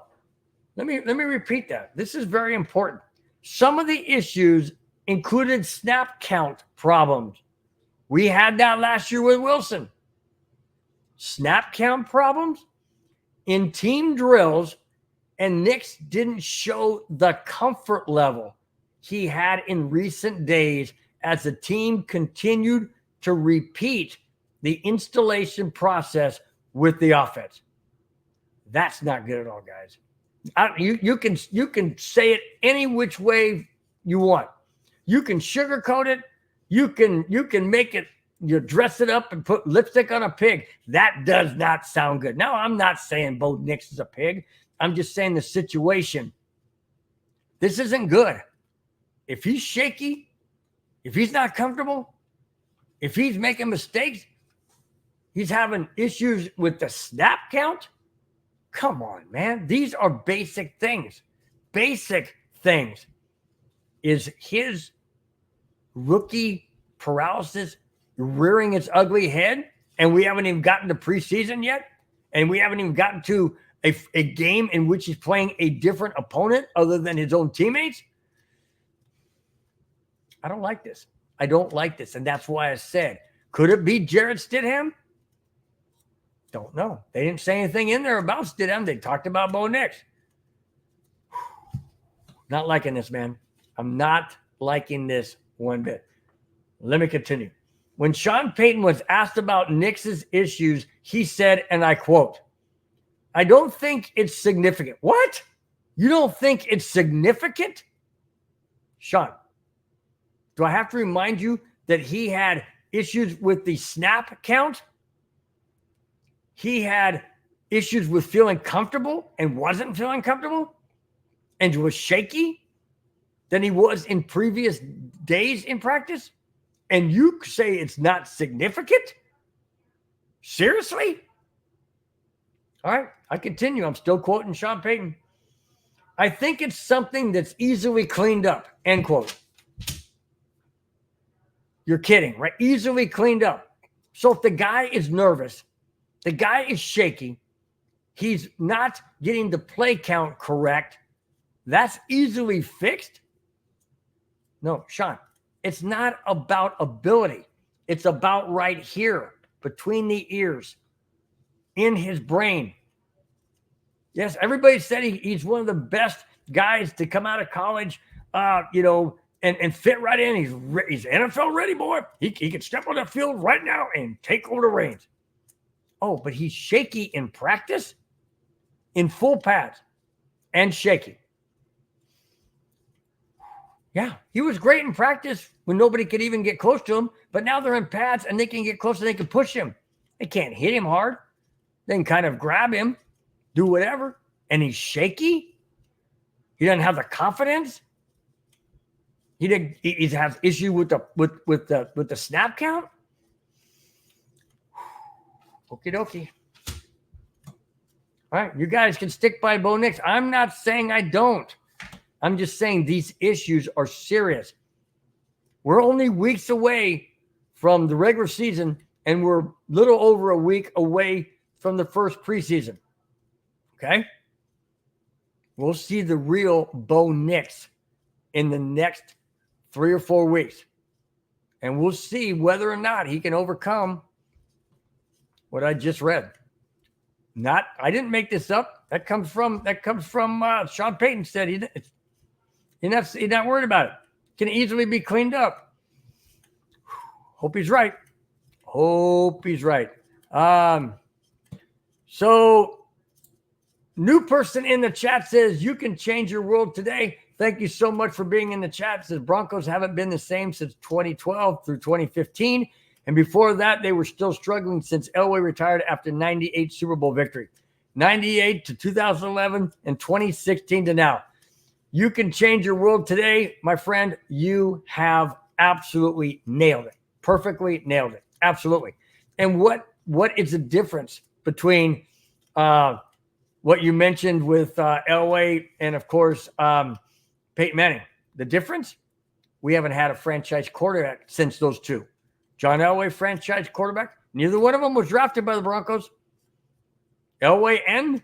let me repeat that. This is very important. Some of the issues included snap count problems. We had that last year with Wilson. Snap count problems in team drills, and Nix didn't show the comfort level he had in recent days as the team continued to repeat the installation process with the offense. That's not good at all, guys. You can say it any which way you want. You can sugarcoat it. You can make it. You dress it up and put lipstick on a pig. That does not sound good. Now, I'm not saying Bo Nix is a pig. I'm just saying the situation. This isn't good. If he's shaky, if he's not comfortable, if he's making mistakes, he's having issues with the snap count. Come on, man. These are basic things. Basic things. Is his rookie paralysis rearing its ugly head, and we haven't even gotten to preseason yet, and we haven't even gotten to a game in which he's playing a different opponent other than his own teammates? I don't like this. I don't like this, and that's why I said, could it be Jarrett Stidham? Don't know. They didn't say anything in there about Stidham. They talked about Bo Nix. Not liking this, man. I'm not liking this one bit. Let me continue. When Sean Payton was asked about Nix's issues, he said, and I quote, "I don't think it's significant." What? You don't think it's significant? Sean, do I have to remind you that he had issues with the snap count? He had issues with feeling comfortable and wasn't feeling comfortable and was shaky than he was in previous days in practice? And you say it's not significant? Seriously? All right, I continue. I'm still quoting Sean Payton. I think it's something that's easily cleaned up, end quote. You're kidding, right? Easily cleaned up. So if the guy is nervous, the guy is shaky, he's not getting the play count correct, that's easily fixed? No, Sean, it's not about ability. It's about right here, between the ears, in his brain. Yes, everybody said he's one of the best guys to come out of college, and fit right in. He's NFL ready, boy. He can step on the field right now and take over the reins. Oh, but he's shaky in practice, in full pads, and shaky. Yeah, he was great in practice when nobody could even get close to him, but now they're in pads and they can get close and they can push him. They can't hit him hard. They can kind of grab him, do whatever, and he's shaky. He doesn't have the confidence. He has issue with the snap count. Okie dokie. All right, you guys can stick by Bo Nix. I'm not saying I don't. I'm just saying these issues are serious. We're only weeks away from the regular season, and we're a little over a week away from the first preseason. Okay? We'll see the real Bo Nix in the next 3 or 4 weeks. And we'll see whether or not he can overcome what I just read. I didn't make this up. That comes from Sean Payton said he's not worried about it. Can easily be cleaned up. Hope he's right. So new person in the chat says, you can change your world today. Thank you so much for being in the chat. It says Broncos haven't been the same since 2012 through 2015. And before that, they were still struggling since Elway retired after 98 Super Bowl victory. 98 to 2011 and 2016 to now. You can change your world today, my friend. You have absolutely nailed it. Perfectly nailed it. Absolutely. And what is the difference between what you mentioned with Elway and, of course, Peyton Manning? The difference? We haven't had a franchise quarterback since those two. John Elway, franchise quarterback. Neither one of them was drafted by the Broncos. Elway and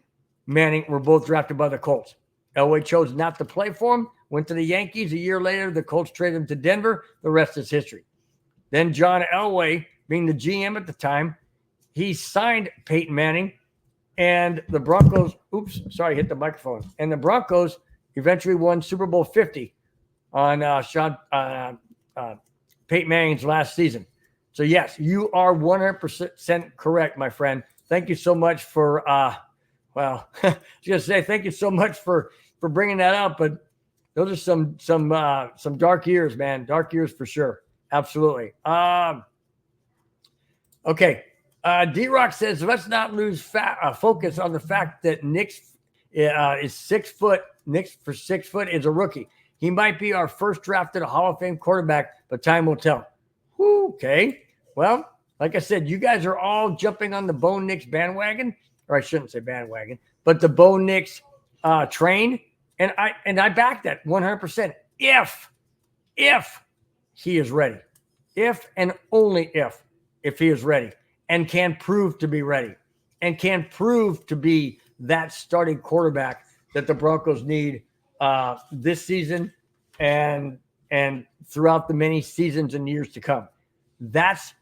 Manning were both drafted by the Colts. Elway chose not to play for him, went to the Yankees. A year later, the Colts traded him to Denver. The rest is history. Then John Elway, being the GM at the time, he signed Peyton Manning, and the Broncos, hit the microphone. And the Broncos eventually won Super Bowl 50 on Peyton Manning's last season. So, yes, you are 100% correct, my friend. Thank you so much for, I was going to say thank you so much for bringing that up, but those are some dark years, man. Dark years for sure. Absolutely. Okay. D-Rock says, let's not lose focus on the fact that Nix is 6 foot. Nix for 6 foot is a rookie. He might be our first drafted Hall of Fame quarterback, but time will tell. Okay. Well, like I said, you guys are all jumping on the Bo Nix bandwagon, or I shouldn't say bandwagon, but the Bo Nix train. And I back that 100%. If he is ready, if and only if he is ready and can prove to be ready and can prove to be that starting quarterback that the Broncos need this season and throughout the many seasons and years to come. That's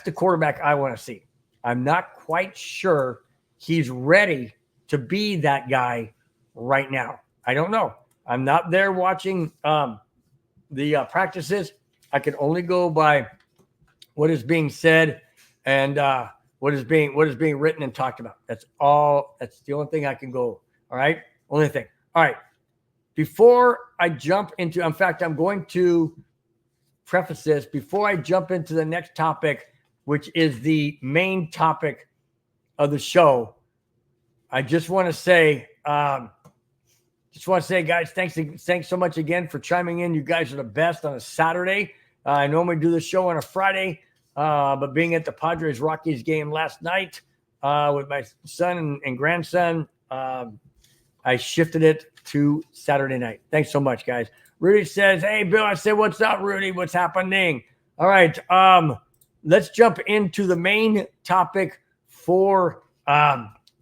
the quarterback I want to see. I'm not quite sure he's ready to be that guy right now. I don't know. I'm not there watching the practices. I can only go by what is being said and what is being written and talked about. That's all. That's the only thing I can go. All right. Only thing. All right. Before I jump into, in fact, I'm going to preface this before I jump into the next topic, which is the main topic of the show. I just want to say, guys, thanks so much again for chiming in. You guys are the best on a Saturday. I normally do the show on a Friday, but being at the Padres-Rockies game last night with my son and grandson, I shifted it to Saturday night. Thanks so much, guys. Rudy says, hey, Bill, I said, what's up, Rudy? What's happening? All right. Let's jump into the main topic for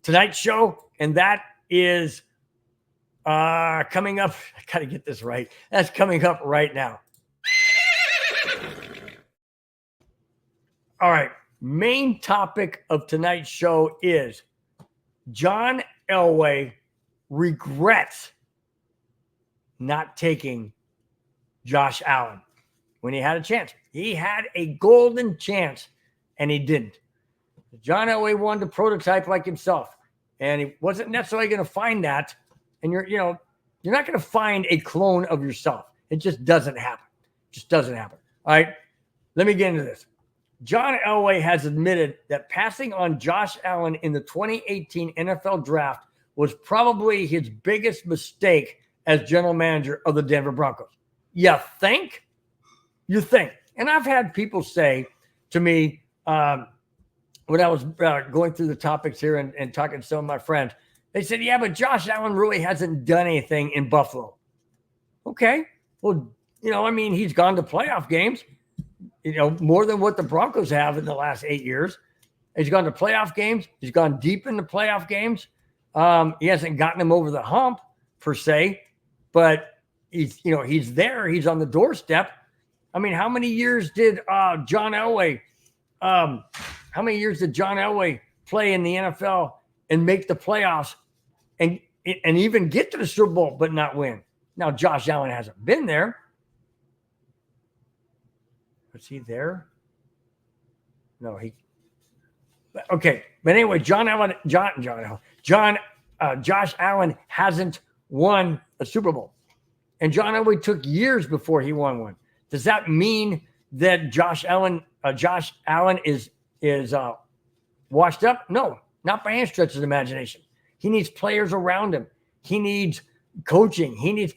tonight's show, and that is coming up. I got to get this right. That's coming up right now. All right. Main topic of tonight's show is John Elway regrets not taking Josh Allen when he had a chance. He had a golden chance, and he didn't. John Elway wanted to prototype like himself, and he wasn't necessarily going to find that. And you're not going to find a clone of yourself. It just doesn't happen. Just doesn't happen. All right, let me get into this. John Elway has admitted that passing on Josh Allen in the 2018 NFL Draft was probably his biggest mistake as general manager of the Denver Broncos. You think? You think. And I've had people say to me when I was going through the topics here and talking to some of my friends, they said, yeah, but Josh Allen really hasn't done anything in Buffalo. Okay. Well, he's gone to playoff games, more than what the Broncos have in the last 8 years. He's gone to playoff games. He's gone deep into playoff games. He hasn't gotten him over the hump per se, but he's there. He's on the doorstep. I mean, how many years did John Elway play in the NFL and make the playoffs and even get to the Super Bowl but not win? Now, Josh Allen hasn't been there. Was he there? No, okay. But anyway, Josh Allen hasn't won a Super Bowl. And John Elway took years before he won one. Does that mean that Josh Allen is washed up? No, not by any stretch of the imagination. He needs players around him. He needs coaching.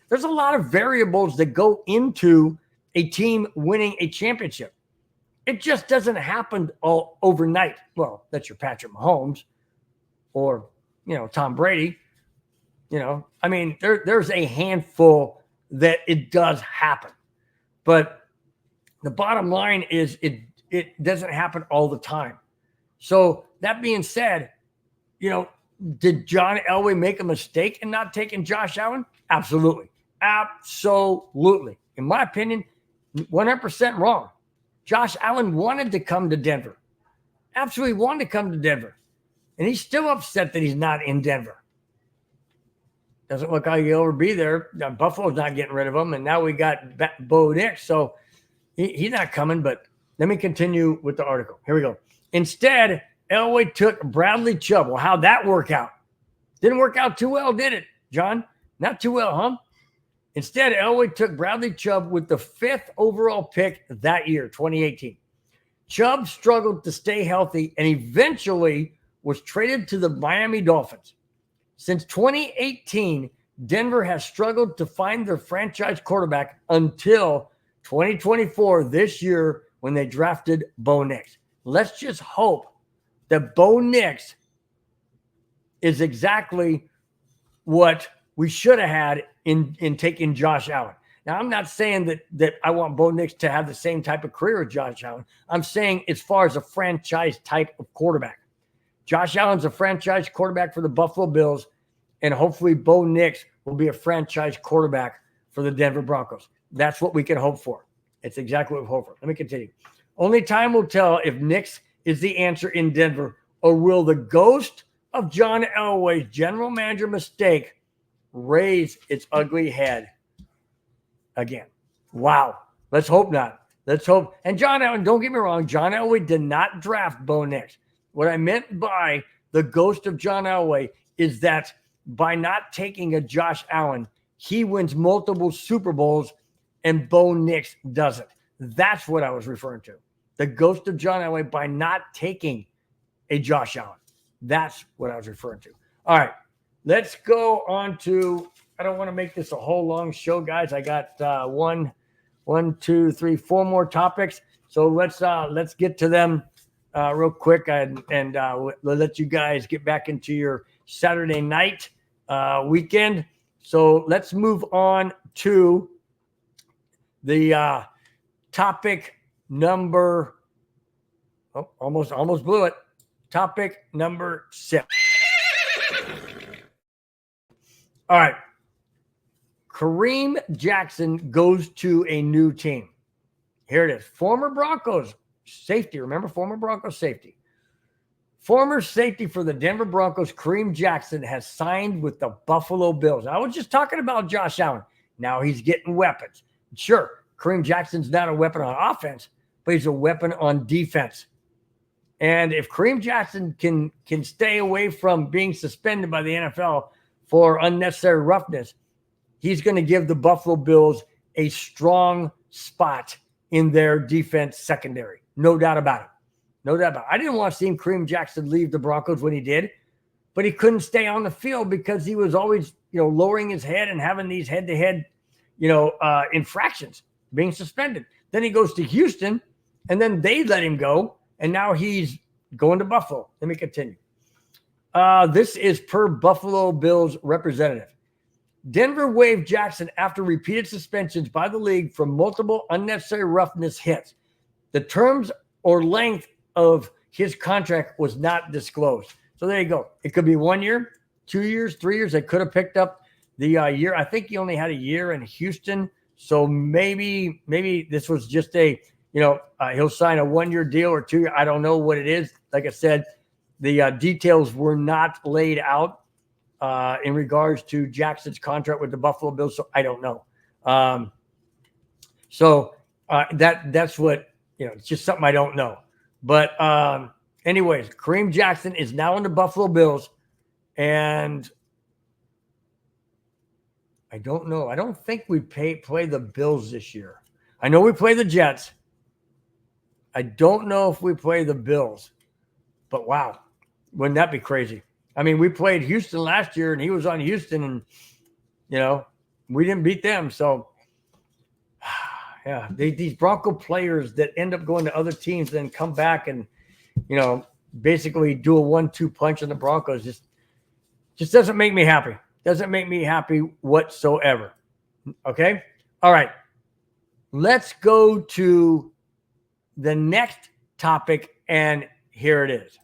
There's a lot of variables that go into a team winning a championship. It just doesn't happen all overnight. Well, that's your Patrick Mahomes or, Tom Brady. There's a handful that it does happen. But the bottom line is it doesn't happen all the time. So that being said, did John Elway make a mistake in not taking Josh Allen? Absolutely. Absolutely. In my opinion, 100% wrong. Josh Allen wanted to come to Denver. Absolutely wanted to come to Denver. And he's still upset that he's not in Denver. Doesn't look like he'll ever be there. Buffalo's not getting rid of him. And now we got Bo Nix. So he's not coming. But let me continue with the article. Here we go. Instead, Elway took Bradley Chubb. Well, how'd that work out? Didn't work out too well, did it, John? Not too well, huh? Instead, Elway took Bradley Chubb with the 5th overall pick that year, 2018. Chubb struggled to stay healthy and eventually was traded to the Miami Dolphins. Since 2018, Denver has struggled to find their franchise quarterback until 2024, this year, when they drafted Bo Nix. Let's just hope that Bo Nix is exactly what we should have had in taking Josh Allen. Now, I'm not saying that I want Bo Nix to have the same type of career as Josh Allen. I'm saying as far as a franchise type of quarterback. Josh Allen's a franchise quarterback for the Buffalo Bills, and hopefully Bo Nix will be a franchise quarterback for the Denver Broncos. That's what we can hope for. It's exactly what we hope for. Let me continue. Only time will tell if Nix is the answer in Denver, or will the ghost of John Elway's general manager mistake raise its ugly head again. Wow. Let's hope not. Let's hope. And John Elway, don't get me wrong, John Elway did not draft Bo Nix. What I meant by the ghost of John Elway is that by not taking a Josh Allen, he wins multiple Super Bowls and Bo Nix doesn't. That's what I was referring to. The ghost of John Elway by not taking a Josh Allen. That's what I was referring to. All right. Let's go on to, I don't want to make this a whole long show, guys. I got 4 more topics. So let's get to them real quick and we'll let you guys get back into your Saturday night weekend. So let's move on to the topic number. Oh, almost blew it. Topic number 6. All right. Kareem Jackson goes to a new team. Here it is. Former Broncos safety. Remember, former Broncos safety. Former safety for the Denver Broncos, Kareem Jackson, has signed with the Buffalo Bills. I was just talking about Josh Allen. Now he's getting weapons. Sure, Kareem Jackson's not a weapon on offense, but he's a weapon on defense. And if Kareem Jackson can stay away from being suspended by the NFL for unnecessary roughness, he's going to give the Buffalo Bills a strong spot in their defense secondary. No doubt about it. No doubt about it. I didn't want to see Kareem Jackson leave the Broncos when he did, but he couldn't stay on the field because he was always, lowering his head and having these head-to-head, infractions, being suspended. Then he goes to Houston, and then they let him go, and now he's going to Buffalo. Let me continue. This is per Buffalo Bills representative. Denver waived Jackson after repeated suspensions by the league for multiple unnecessary roughness hits. The terms or length of his contract was not disclosed. So there you go. It could be 1 year, 2 years, 3 years. They could have picked up the year. I think he only had a year in Houston. So maybe this was just a, he'll sign a 1 year deal or 2 year. I don't know what it is. Like I said, the details were not laid out in regards to Jackson's contract with the Buffalo Bills. So I don't know. That's what, it's just something I don't know. But anyways, Kareem Jackson is now in the Buffalo Bills. And I don't know. I don't think we play the Bills this year. I know we play the Jets. I don't know if we play the Bills. But wow, wouldn't that be crazy? I mean, we played Houston last year, and he was on Houston, and, we didn't beat them. So, yeah, these Bronco players that end up going to other teams then come back and, basically do a 1-2 punch on the Broncos just doesn't make me happy. Doesn't make me happy whatsoever. Okay? All right. Let's go to the next topic, and here it is.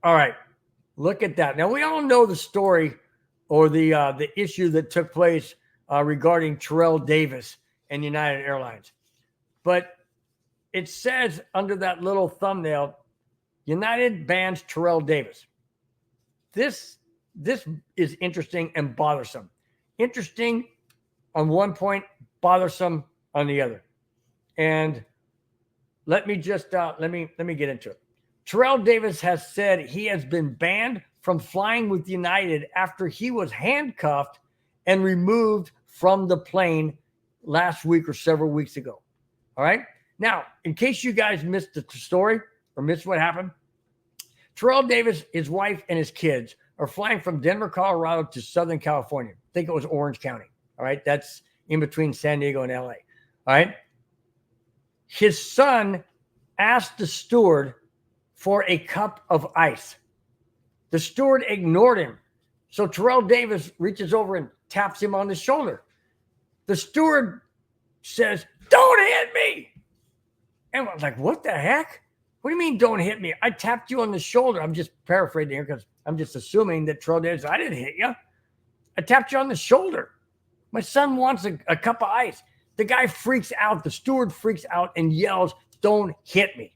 All right. Look at that. Now, we all know the story or the issue that took place regarding Terrell Davis and United Airlines. But it says under that little thumbnail, United bans Terrell Davis. This is interesting and bothersome. Interesting on one point, bothersome on the other. And let me just let me get into it. Terrell Davis has said he has been banned from flying with United after he was handcuffed and removed from the plane last week or several weeks ago. All right. Now, in case you guys missed the story or missed what happened, Terrell Davis, his wife, and his kids are flying from Denver, Colorado to Southern California. I think it was Orange County. All right. That's in between San Diego and LA. All right. His son asked the steward for a cup of ice. The steward ignored him. So Terrell Davis reaches over and taps him on the shoulder. The steward says, "Don't hit me." And I was like, what the heck? What do you mean, don't hit me? I tapped you on the shoulder. I'm just paraphrasing here because I'm just assuming that Terrell Davis, I didn't hit you. I tapped you on the shoulder. My son wants a cup of ice. The guy freaks out. The steward freaks out and yells, "Don't hit me."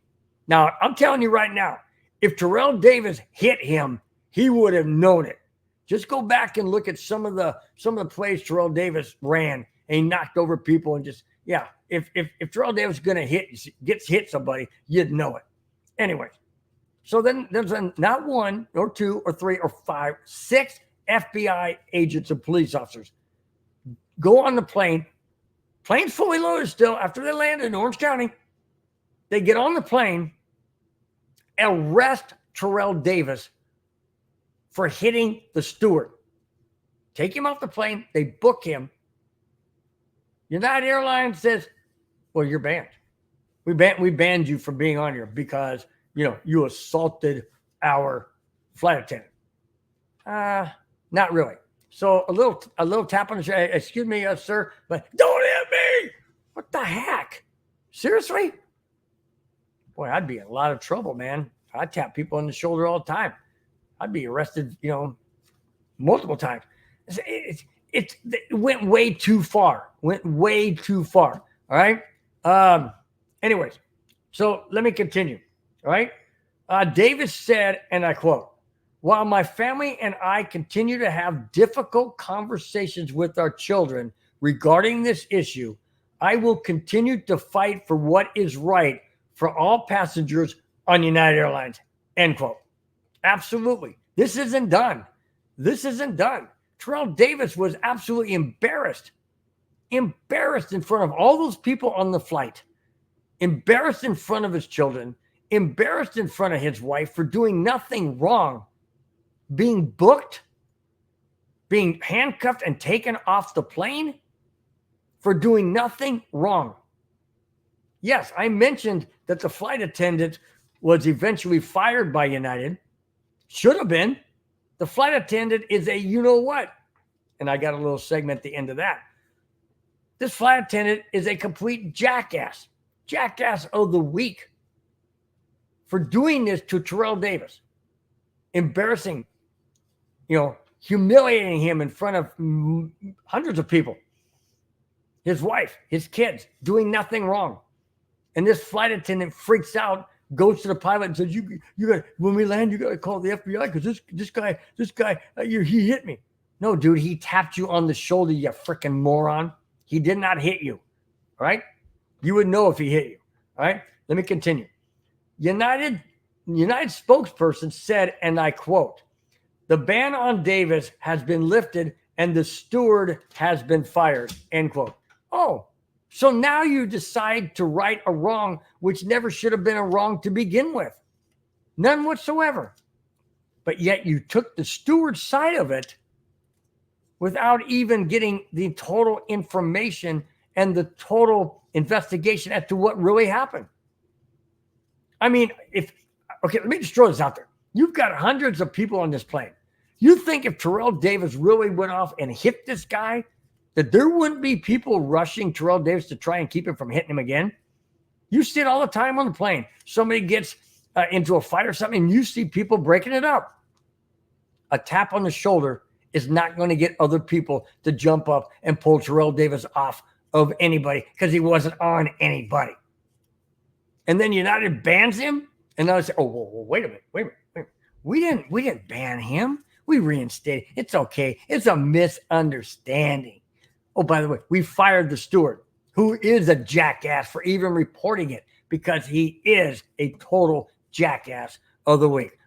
Now, I'm telling you right now, if Terrell Davis hit him, he would have known it. Just go back and look at some of the plays Terrell Davis ran and he knocked over people and just, yeah, if Terrell Davis is going to gets hit somebody, you'd know it. Anyway, so then there's not 1 or 2 or 3 or 5, 6 FBI agents and police officers go on the plane. Plane's fully loaded still after they land in Orange County. They get on the plane, arrest Terrell Davis for hitting the steward. Take him off the plane. They book him. United Airlines says, well, you're banned. We banned you from being on here because, you assaulted our flight attendant. Not really. So a little tap on the shoulder. Excuse me, sir, but don't hit me. What the heck? Seriously? Boy, I'd be in a lot of trouble, man. I tap people on the shoulder all the time. I'd be arrested, multiple times. It went way too far. All right. Anyways, so let me continue. All right. Davis said, and I quote, "While my family and I continue to have difficult conversations with our children regarding this issue, I will continue to fight for what is right for all passengers on United Airlines." End quote. Absolutely. This isn't done. Terrell Davis was absolutely embarrassed in front of all those people on the flight, embarrassed in front of his children, embarrassed in front of his wife for doing nothing wrong, being booked, being handcuffed and taken off the plane for doing nothing wrong. Yes, I mentioned that the flight attendant was eventually fired by United. Should have been. The flight attendant is a you-know-what. And I got a little segment at the end of that. This flight attendant is a complete jackass. Jackass of the week for doing this to Terrell Davis. Embarrassing, humiliating him in front of hundreds of people. His wife, his kids, doing nothing wrong. And this flight attendant freaks out, goes to the pilot and says, "You got, when we land, you got to call the FBI because this guy, he hit me." No, dude, he tapped you on the shoulder, you freaking moron. He did not hit you, all right? You would know if he hit you, all right? Let me continue. United spokesperson said, and I quote, "The ban on Davis has been lifted and the steward has been fired," end quote. Oh, so now you decide to right a wrong which never should have been a wrong to begin with. None whatsoever. But yet you took the steward's side of it without even getting the total information and the total investigation as to what really happened. I mean, let me just throw this out there. You've got hundreds of people on this plane. You think if Terrell Davis really went off and hit this guy, that there wouldn't be people rushing Terrell Davis to try and keep him from hitting him again? You see it all the time on the plane. Somebody gets into a fight or something, and you see people breaking it up. A tap on the shoulder is not going to get other people to jump up and pull Terrell Davis off of anybody because he wasn't on anybody. And then United bans him, and I say, "Oh, wait a minute. We didn't ban him. We reinstated. It's okay. It's a misunderstanding. Oh, by the way, we fired the steward, who is a jackass for even reporting it because he is a total jackass of the week.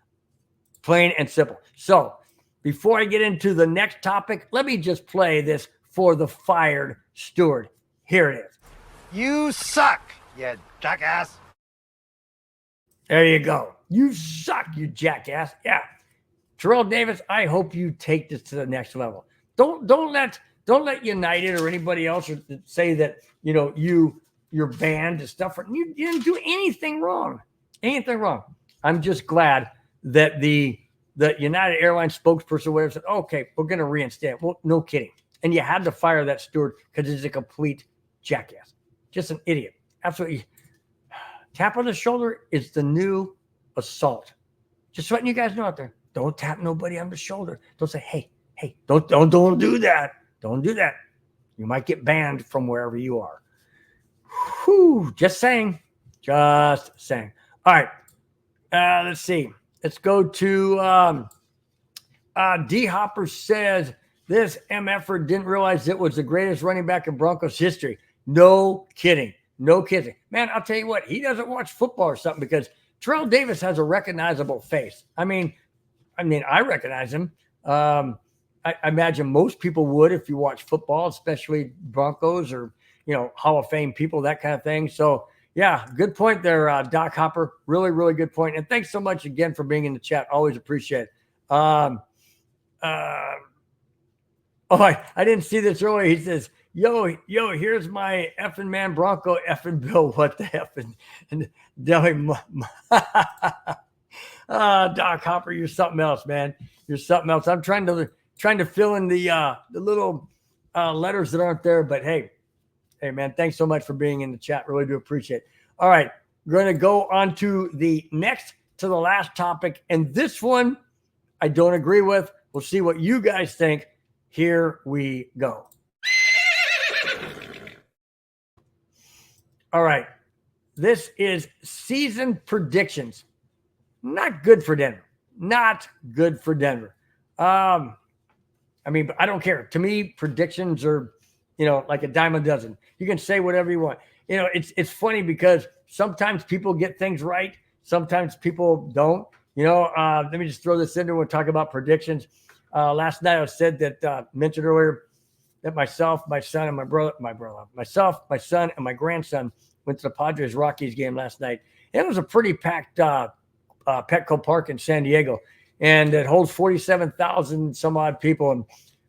Plain and simple." So before I get into the next topic, let me just play this for the fired steward. Here it is. "You suck, you jackass." There you go. You suck, you jackass. Yeah. Terrell Davis, I hope you take this to the next level. Don't let United or anybody else say that, you're banned and stuff. You didn't do anything wrong. I'm just glad that the United Airlines spokesperson whatever said, "Okay, we're going to reinstate." Well, no kidding. And you had to fire that steward because he's a complete jackass. Just an idiot. Absolutely. Tap on the shoulder is the new assault. Just letting you guys know out there. Don't tap nobody on the shoulder. Don't say, hey, don't do that. Don't do that. You might get banned from wherever you are. Whew, just saying. All right. Let's see. Let's go to D. Hopper says, "This MFer didn't realize it was the greatest running back in Broncos history." No kidding. Man, I'll tell you what, he doesn't watch football or something because Terrell Davis has a recognizable face. I mean, I recognize him. I imagine most people would if you watch football, especially Broncos or, Hall of Fame people, that kind of thing. So, yeah, good point there, Doc Hopper. Really, really good point. And thanks so much again for being in the chat. Always appreciate it. I didn't see this earlier. He says, yo, here's my effing man Bronco effing Bill. What the effing? And Doc Hopper, you're something else, man. You're something else. I'm trying to fill in the little letters that aren't there, but hey, man, thanks so much for being in the chat. Really do appreciate it. All right, we're going to go on to the last topic, and this one I don't agree with. We'll see what you guys think. Here we go. All right, this is season predictions. Not good for Denver. Not good for Denver. I mean, I don't care. To me, predictions are, like a dime a dozen. You can say whatever you want. It's funny because sometimes people get things right. Sometimes people don't. Let me just throw this in there. We'll talk about predictions. Last night I said that, mentioned earlier, that myself, my son, and myself, my son, and my grandson went to the Padres-Rockies game last night. It was a pretty packed Petco Park in San Diego, and it holds 47,000 some odd people and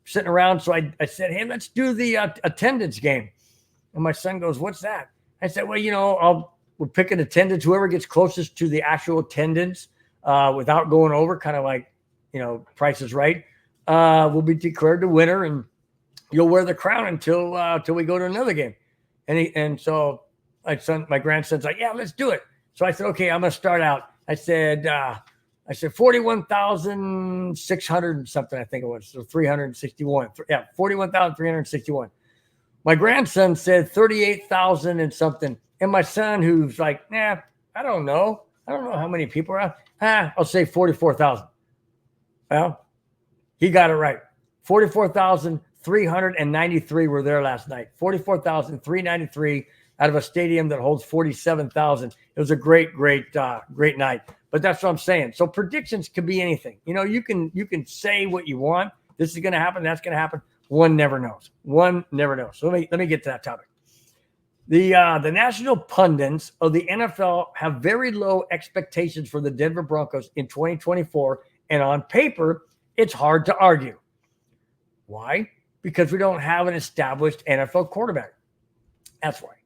sitting around. So I said, hey, let's do the attendance game. And my son goes, what's that? I said, well, we'll pick an attendance. Whoever gets closest to the actual attendance without going over, kind of like, Price is Right, will be declared the winner, and you'll wear the crown until we go to another game. And so my grandson's like, yeah, let's do it. So I said, okay, I'm going to start out. I said 41,600 and something, I think it was. So 361. Yeah, 41,361. My grandson said 38,000 and something. And my son, who's like, I don't know. I don't know how many people are out. I'll say 44,000. Well, he got it right. 44,393 were there last night. 44,393 out of a stadium that holds 47,000. It was a great night. But that's what I'm saying. So predictions can be anything. You can say what you want. This is going to happen. That's going to happen. One never knows. So let me get to that topic. The national pundits of the NFL have very low expectations for the Denver Broncos in 2024, and on paper, it's hard to argue. Why? Because we don't have an established NFL quarterback. That's why.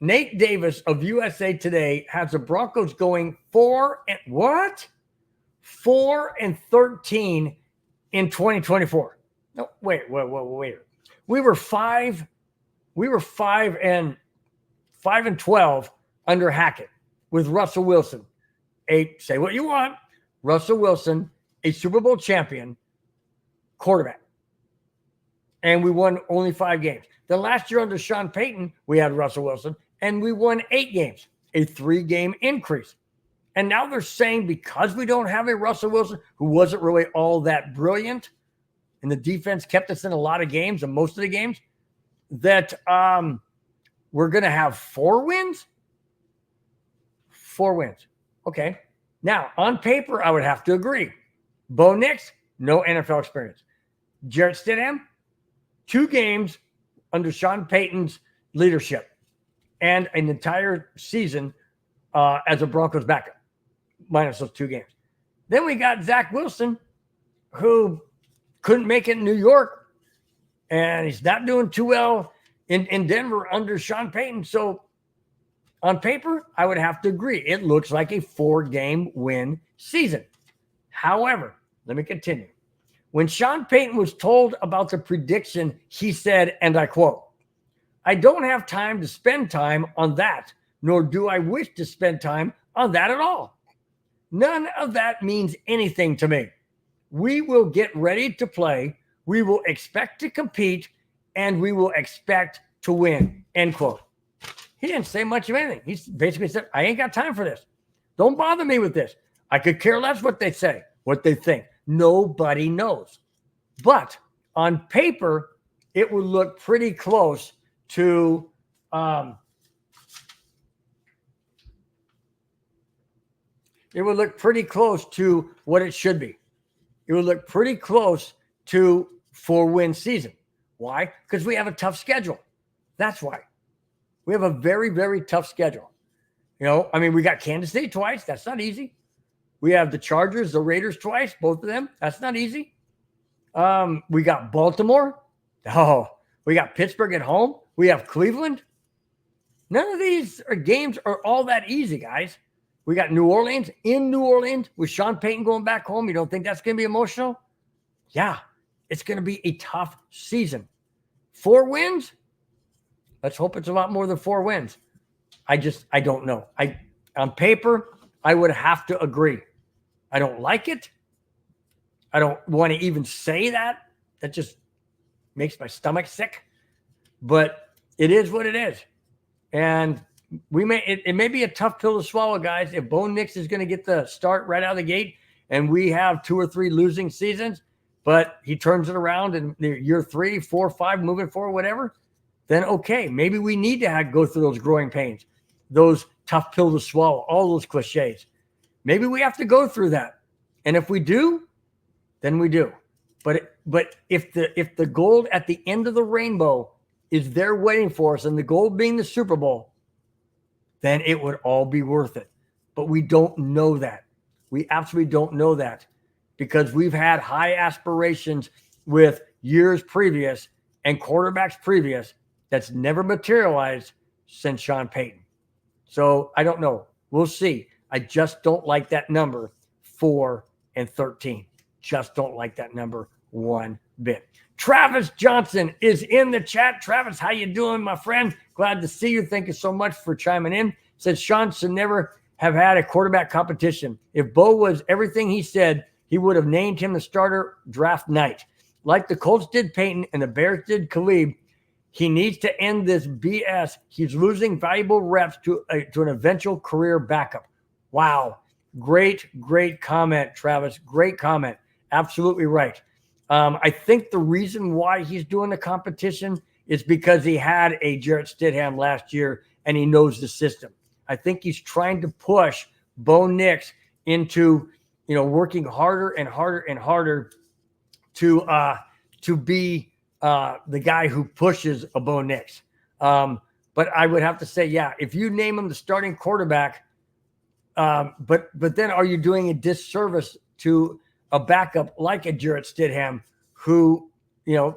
Nate Davis of USA Today has the Broncos going 4-13 in 2024. No, wait. We were 5 and 12 under Hackett with Russell Wilson. Say what you want. Russell Wilson, a Super Bowl champion quarterback. And we won only 5 games. Then last year under Sean Payton, we had Russell Wilson, and we won 8 games, a 3-game increase. And now they're saying because we don't have a Russell Wilson, who wasn't really all that brilliant, and the defense kept us in a lot of games, and most of the games, that we're going to have 4 wins? 4 wins. Okay. Now, on paper, I would have to agree. Bo Nix, no NFL experience. Jarrett Stidham, 2 games under Sean Payton's leadership and an entire season as a Broncos backup, minus those 2 games. Then we got Zach Wilson, who couldn't make it in New York, and he's not doing too well in Denver under Sean Payton. So on paper, I would have to agree. It looks like a 4-game win season. However, let me continue. When Sean Payton was told about the prediction, he said, and I quote, "I don't have time to spend time on that, nor do I wish to spend time on that at all. None of that means anything to me. We will get ready to play. We will expect to compete, and we will expect to win," end quote. He didn't say much of anything. He basically said, I ain't got time for this. Don't bother me with this. I could care less what they say, what they think. Nobody knows. But on paper, it would look pretty close to what it should be. It would look pretty close to 4-win season. Why? Because we have a tough schedule. That's why. We have a very, very tough schedule. We got Kansas City twice. That's not easy. We have the Chargers, the Raiders twice, both of them. That's not easy. We got Baltimore. We got Pittsburgh at home. We have Cleveland. None of these games are all that easy, guys. We got New Orleans in New Orleans with Sean Payton going back home. You don't think that's going to be emotional? Yeah, it's going to be a tough season. 4 wins? Let's hope it's a lot more than 4 wins. I don't know. On paper, I would have to agree. I don't like it. I don't want to even say that. That just makes my stomach sick. But it is what it is. And it may be a tough pill to swallow, guys. If Bo Nix is going to get the start right out of the gate and we have 2 or 3 losing seasons, but he turns it around in year 3, 4, 5, moving forward, whatever, then okay, maybe we need to go through those growing pains, those tough pill to swallow, all those cliches. Maybe we have to go through that. And if we do, then we do. But if the gold at the end of the rainbow is there waiting for us, and the gold being the Super Bowl, then it would all be worth it. But we don't know that. We absolutely don't know that, because we've had high aspirations with years previous and quarterbacks previous that's never materialized since Sean Payton. So I don't know. We'll see. I just don't like that number, 4 and 13. Just don't like that number one bit. Travis Johnson is in the chat. Travis, how you doing, my friend? Glad to see you. Thank you so much for chiming in. Said Sean should never have had a quarterback competition. If Bo was everything he said, he would have named him the starter draft night. Like the Colts did Peyton and the Bears did Khalib, he needs to end this BS. He's losing valuable reps to an eventual career backup. Wow. Great comment, Travis. Great comment. Absolutely right. I think the reason why he's doing the competition is because he had a Jarrett Stidham last year and he knows the system. I think he's trying to push Bo Nix into, working harder and harder and harder to be the guy who pushes a Bo Nix. But I would have to say, yeah, if you name him the starting quarterback, but then are you doing a disservice to a backup like a Jarrett Stidham, who,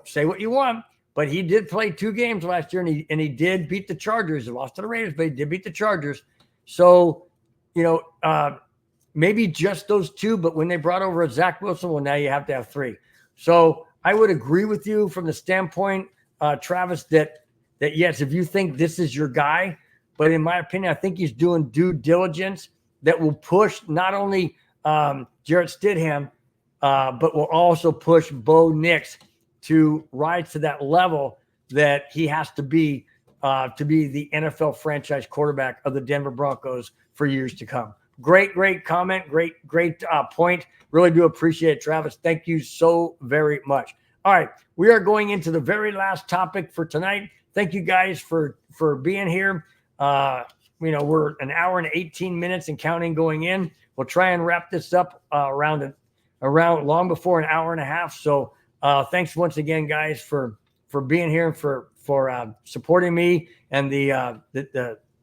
say what you want, but he did play 2 games last year and he did beat the Chargers. He lost to the Raiders, but he did beat the Chargers. So, maybe just those 2, but when they brought over a Zach Wilson, well, now you have to have 3. So I would agree with you from the standpoint, Travis, that yes, if you think this is your guy, but in my opinion, I think he's doing due diligence that will push not only Jarrett Stidham, but will also push Bo Nix to rise to that level that he has to be the NFL franchise quarterback of the Denver Broncos for years to come. Great comment. Great point. Really do appreciate it, Travis. Thank you so very much. All right, we are going into the very last topic for tonight. Thank you guys for being here. We're an hour and 18 minutes and counting going in. We'll try and wrap this up around long before an hour and a half. So thanks once again, guys, for being here, for supporting me and the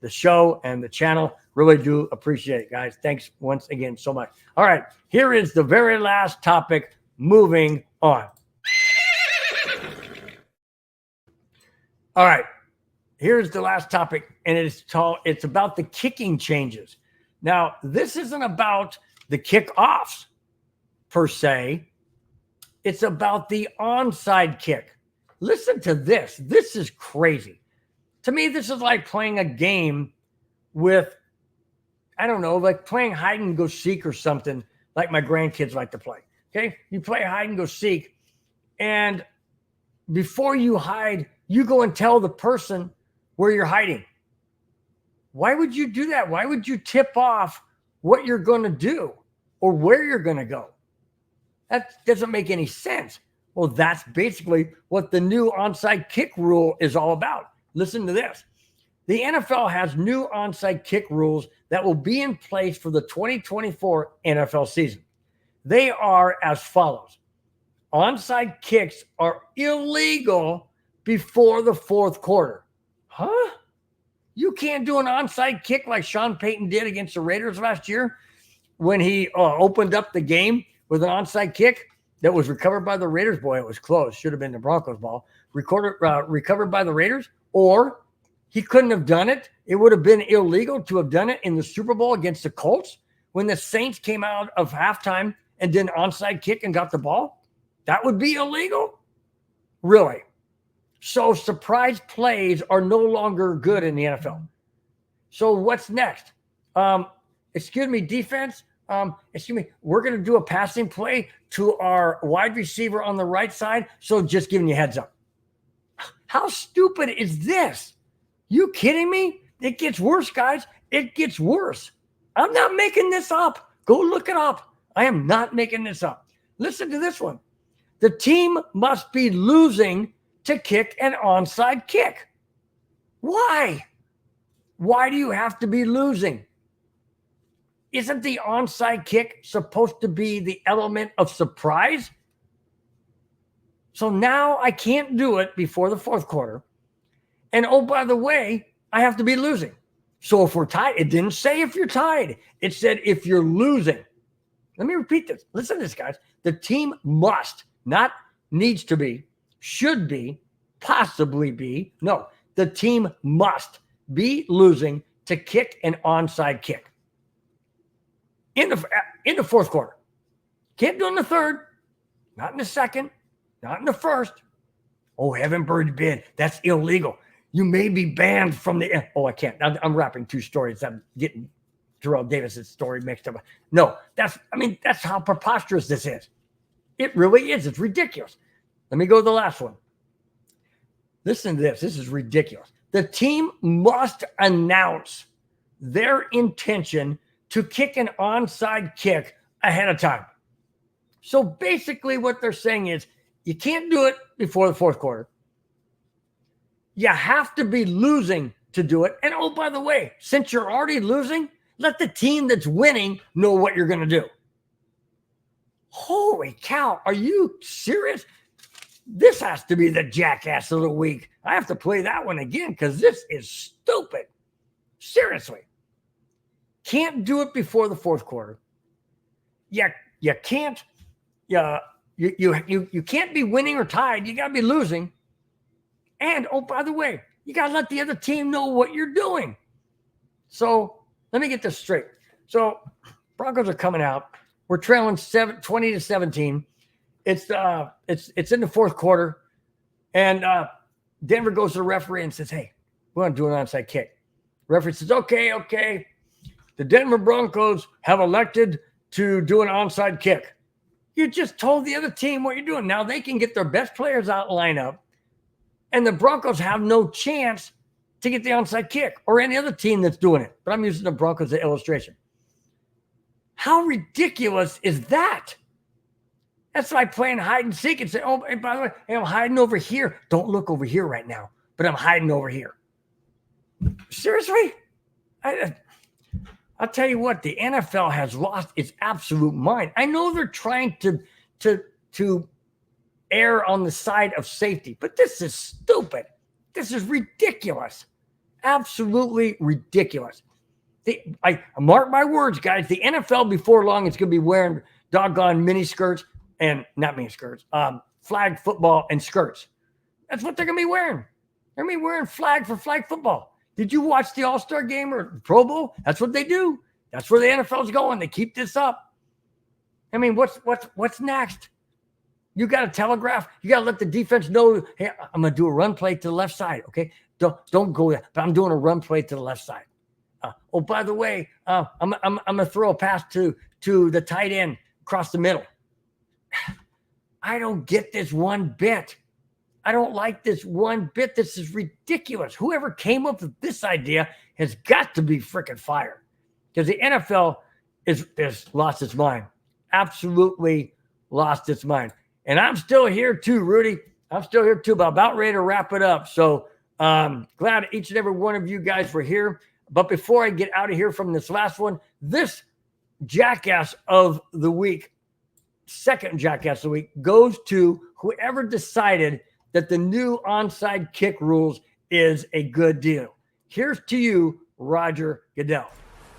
show and the channel. Really do appreciate it, guys. Thanks once again so much. All right, here is the very last topic. Moving on. All right, here's the last topic, and it's about the kicking changes. Now, this isn't about the kickoffs per se. It's about the onside kick. Listen to this. This is crazy. To me, this is like playing a game with, I don't know, like playing hide and go seek or something like my grandkids like to play. Okay? You play hide and go seek, and before you hide, you go and tell the person where you're hiding. Why would you do that? Why would you tip off what you're going to do or where you're going to go? That doesn't make any sense. Well, that's basically what the new onside kick rule is all about. Listen to this. The NFL has new onside kick rules that will be in place for the 2024 NFL season. They are as follows. Onside kicks are illegal before the 4th quarter. Huh? You can't do an onside kick like Sean Payton did against the Raiders last year when he opened up the game with an onside kick that was recovered by the Raiders. Boy, it was close. Should have been the Broncos ball. Recovered by the Raiders, or He couldn't have done it. It would have been illegal to have done it in the Super Bowl against the Colts when the Saints came out of halftime and did an onside kick and got the ball. That would be illegal? Really? So surprise plays are no longer good in the NFL. So what's next? Excuse me, defense. Excuse me, we're going to do a passing play to our wide receiver on the right side. So just giving you a heads up. How stupid is this? You kidding me? It gets worse, guys. It gets worse. I'm not making this up. Go look it up. I am not making this up. Listen to this one. The team must be losing to kick an onside kick. Why? Why do you have to be losing? Isn't the onside kick supposed to be the element of surprise? So now I can't do it before the fourth quarter. And oh, by the way, I have to be losing. So if we're tied, it didn't say if you're tied. It said if you're losing. Let me repeat this. Listen to this, guys. The team must, not needs to be, should be, possibly be. No, the team must be losing to kick an onside kick. In the fourth quarter. Can't do it in the third. Not in the second. Not in the first. Oh, heaven forbid. That's illegal. You may be banned from the... Oh, I can't. I'm wrapping two stories. I'm getting Terrell Davis' story mixed up. No, that's how preposterous this is. It really is. It's ridiculous. Let me go to the last one. Listen to this. This is ridiculous. The team must announce their intention to kick an onside kick ahead of time. So basically what they're saying is you can't do it before the fourth quarter. You have to be losing to do it. And oh, by the way, since you're already losing, let the team that's winning know what you're going to do. Holy cow. Are you serious? This has to be the jackass of the week. I have to play that one again because this is stupid. Seriously. Can't do it before the fourth quarter. You can't. You can't be winning or tied. You got to be losing. And, oh, by the way, you got to let the other team know what you're doing. So let me get this straight. So Broncos are coming out. We're trailing 20-17. It's in the fourth quarter. And Denver goes to the referee and says, hey, we want to do an onside kick. Referee says, okay. The Denver Broncos have elected to do an onside kick. You just told the other team what you're doing. Now they can get their best players out and line up. And the Broncos have no chance to get the onside kick or any other team that's doing it. But I'm using the Broncos as an illustration. How ridiculous is that? That's like playing hide and seek and say, oh, and by the way, hey, I'm hiding over here. Don't look over here right now, but I'm hiding over here. Seriously? I'll tell you what, the NFL has lost its absolute mind. I know they're trying to err on the side of safety, but this is stupid. This is ridiculous. Absolutely ridiculous. I mark my words, guys. The NFL before long is going to be wearing doggone mini skirts and not mini skirts, flag football and skirts. That's what they're going to be wearing. They're going to be wearing flag for flag football. Did you watch the All-Star game or Pro Bowl? That's what they do. That's where the NFL's going. They keep this up. I mean, what's next? You got to telegraph. You got to let the defense know, hey, I'm going to do a run play to the left side, okay? Don't go there, but I'm doing a run play to the left side. Oh, by the way, I'm going to throw a pass to the tight end across the middle. I don't get this one bit. I don't like this one bit. This is ridiculous. Whoever came up with this idea has got to be freaking fired because the NFL is lost its mind. Absolutely lost its mind. And I'm still here too, Rudy. I'm still here too, but I'm about ready to wrap it up. So glad each and every one of you guys were here. But before I get out of here from this last one, this jackass of the week, second jackass of the week, goes to whoever decided that the new onside kick rules is a good deal. Here's to you, Roger Goodell.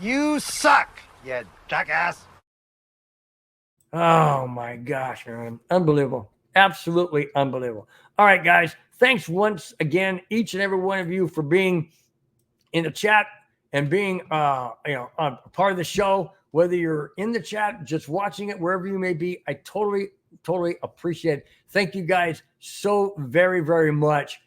You suck, you jackass. Oh, my gosh, man. Unbelievable. Absolutely unbelievable. All right, guys. Thanks once again, each and every one of you, for being in the chat and being a part of the show, whether you're in the chat, just watching it, wherever you may be. I totally appreciate it. Thank you guys so very, very much.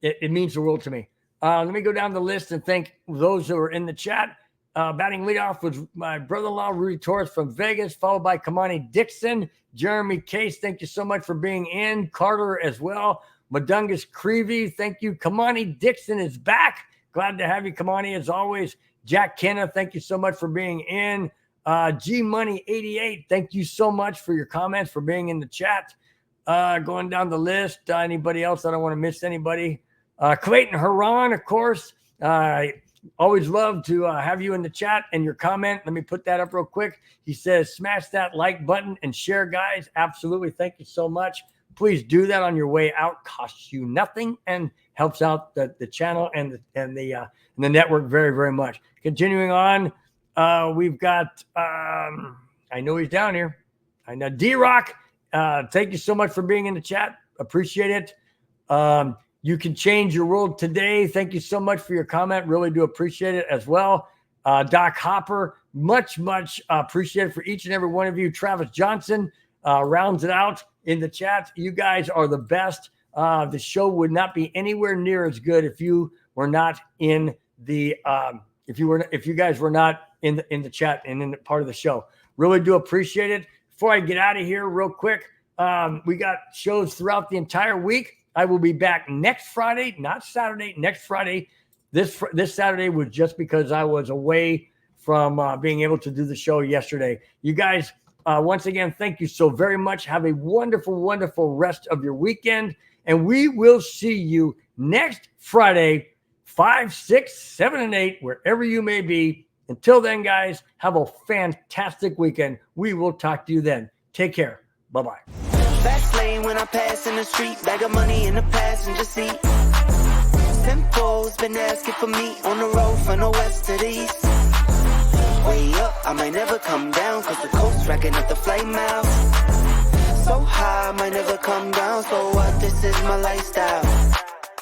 It means the world to me. Let me go down the list and thank those who are in the chat. Batting leadoff was my brother-in-law, Rudy Torres from Vegas, followed by Kamani Dixon. Jeremy Case, thank you so much for being in. Carter as well. Madungus Creevy, thank you. Kamani Dixon is back. Glad to have you, Kamani, as always. Jack Kenna, thank you so much for being in. G-Money88, thank you so much for your comments, for being in the chat. Going down the list, anybody else? I don't want to miss anybody. Clayton Haran, of course. Always love to have you in the chat and your comment. Let me put that up real quick. He says, smash that like button and share, guys. Absolutely. Thank you so much. Please do that on your way out. Costs you nothing and helps out the channel and the network very, very much. Continuing on, we've got, I know he's down here. I know D-Rock. Thank you so much for being in the chat. Appreciate it. You can change your world today. Thank you so much for your comment. Really do appreciate it as well. Doc Hopper, much appreciated for each and every one of you. Travis Johnson rounds it out in the chat. You guys are the best. The show would not be anywhere near as good if you were not in the if you guys were not in the chat and in the part of the show. Really do appreciate it. Before I get out of here real quick, we got shows throughout the entire week. I will be back next Friday, not Saturday, next Friday. This Saturday was just because I was away from being able to do the show yesterday. You guys, once again, thank you so very much. Have a wonderful, wonderful rest of your weekend. And we will see you next Friday, 5, 6, 7, and 8, wherever you may be. Until then, guys, have a fantastic weekend. We will talk to you then. Take care. Bye-bye. Fast lane when I pass in the street, bag of money in the passenger seat. Simcoe's been asking for me on the road from the west to the east. Way up, I might never come down, cause the coast racking up the flight miles. So high, I might never come down, so what, this is my lifestyle.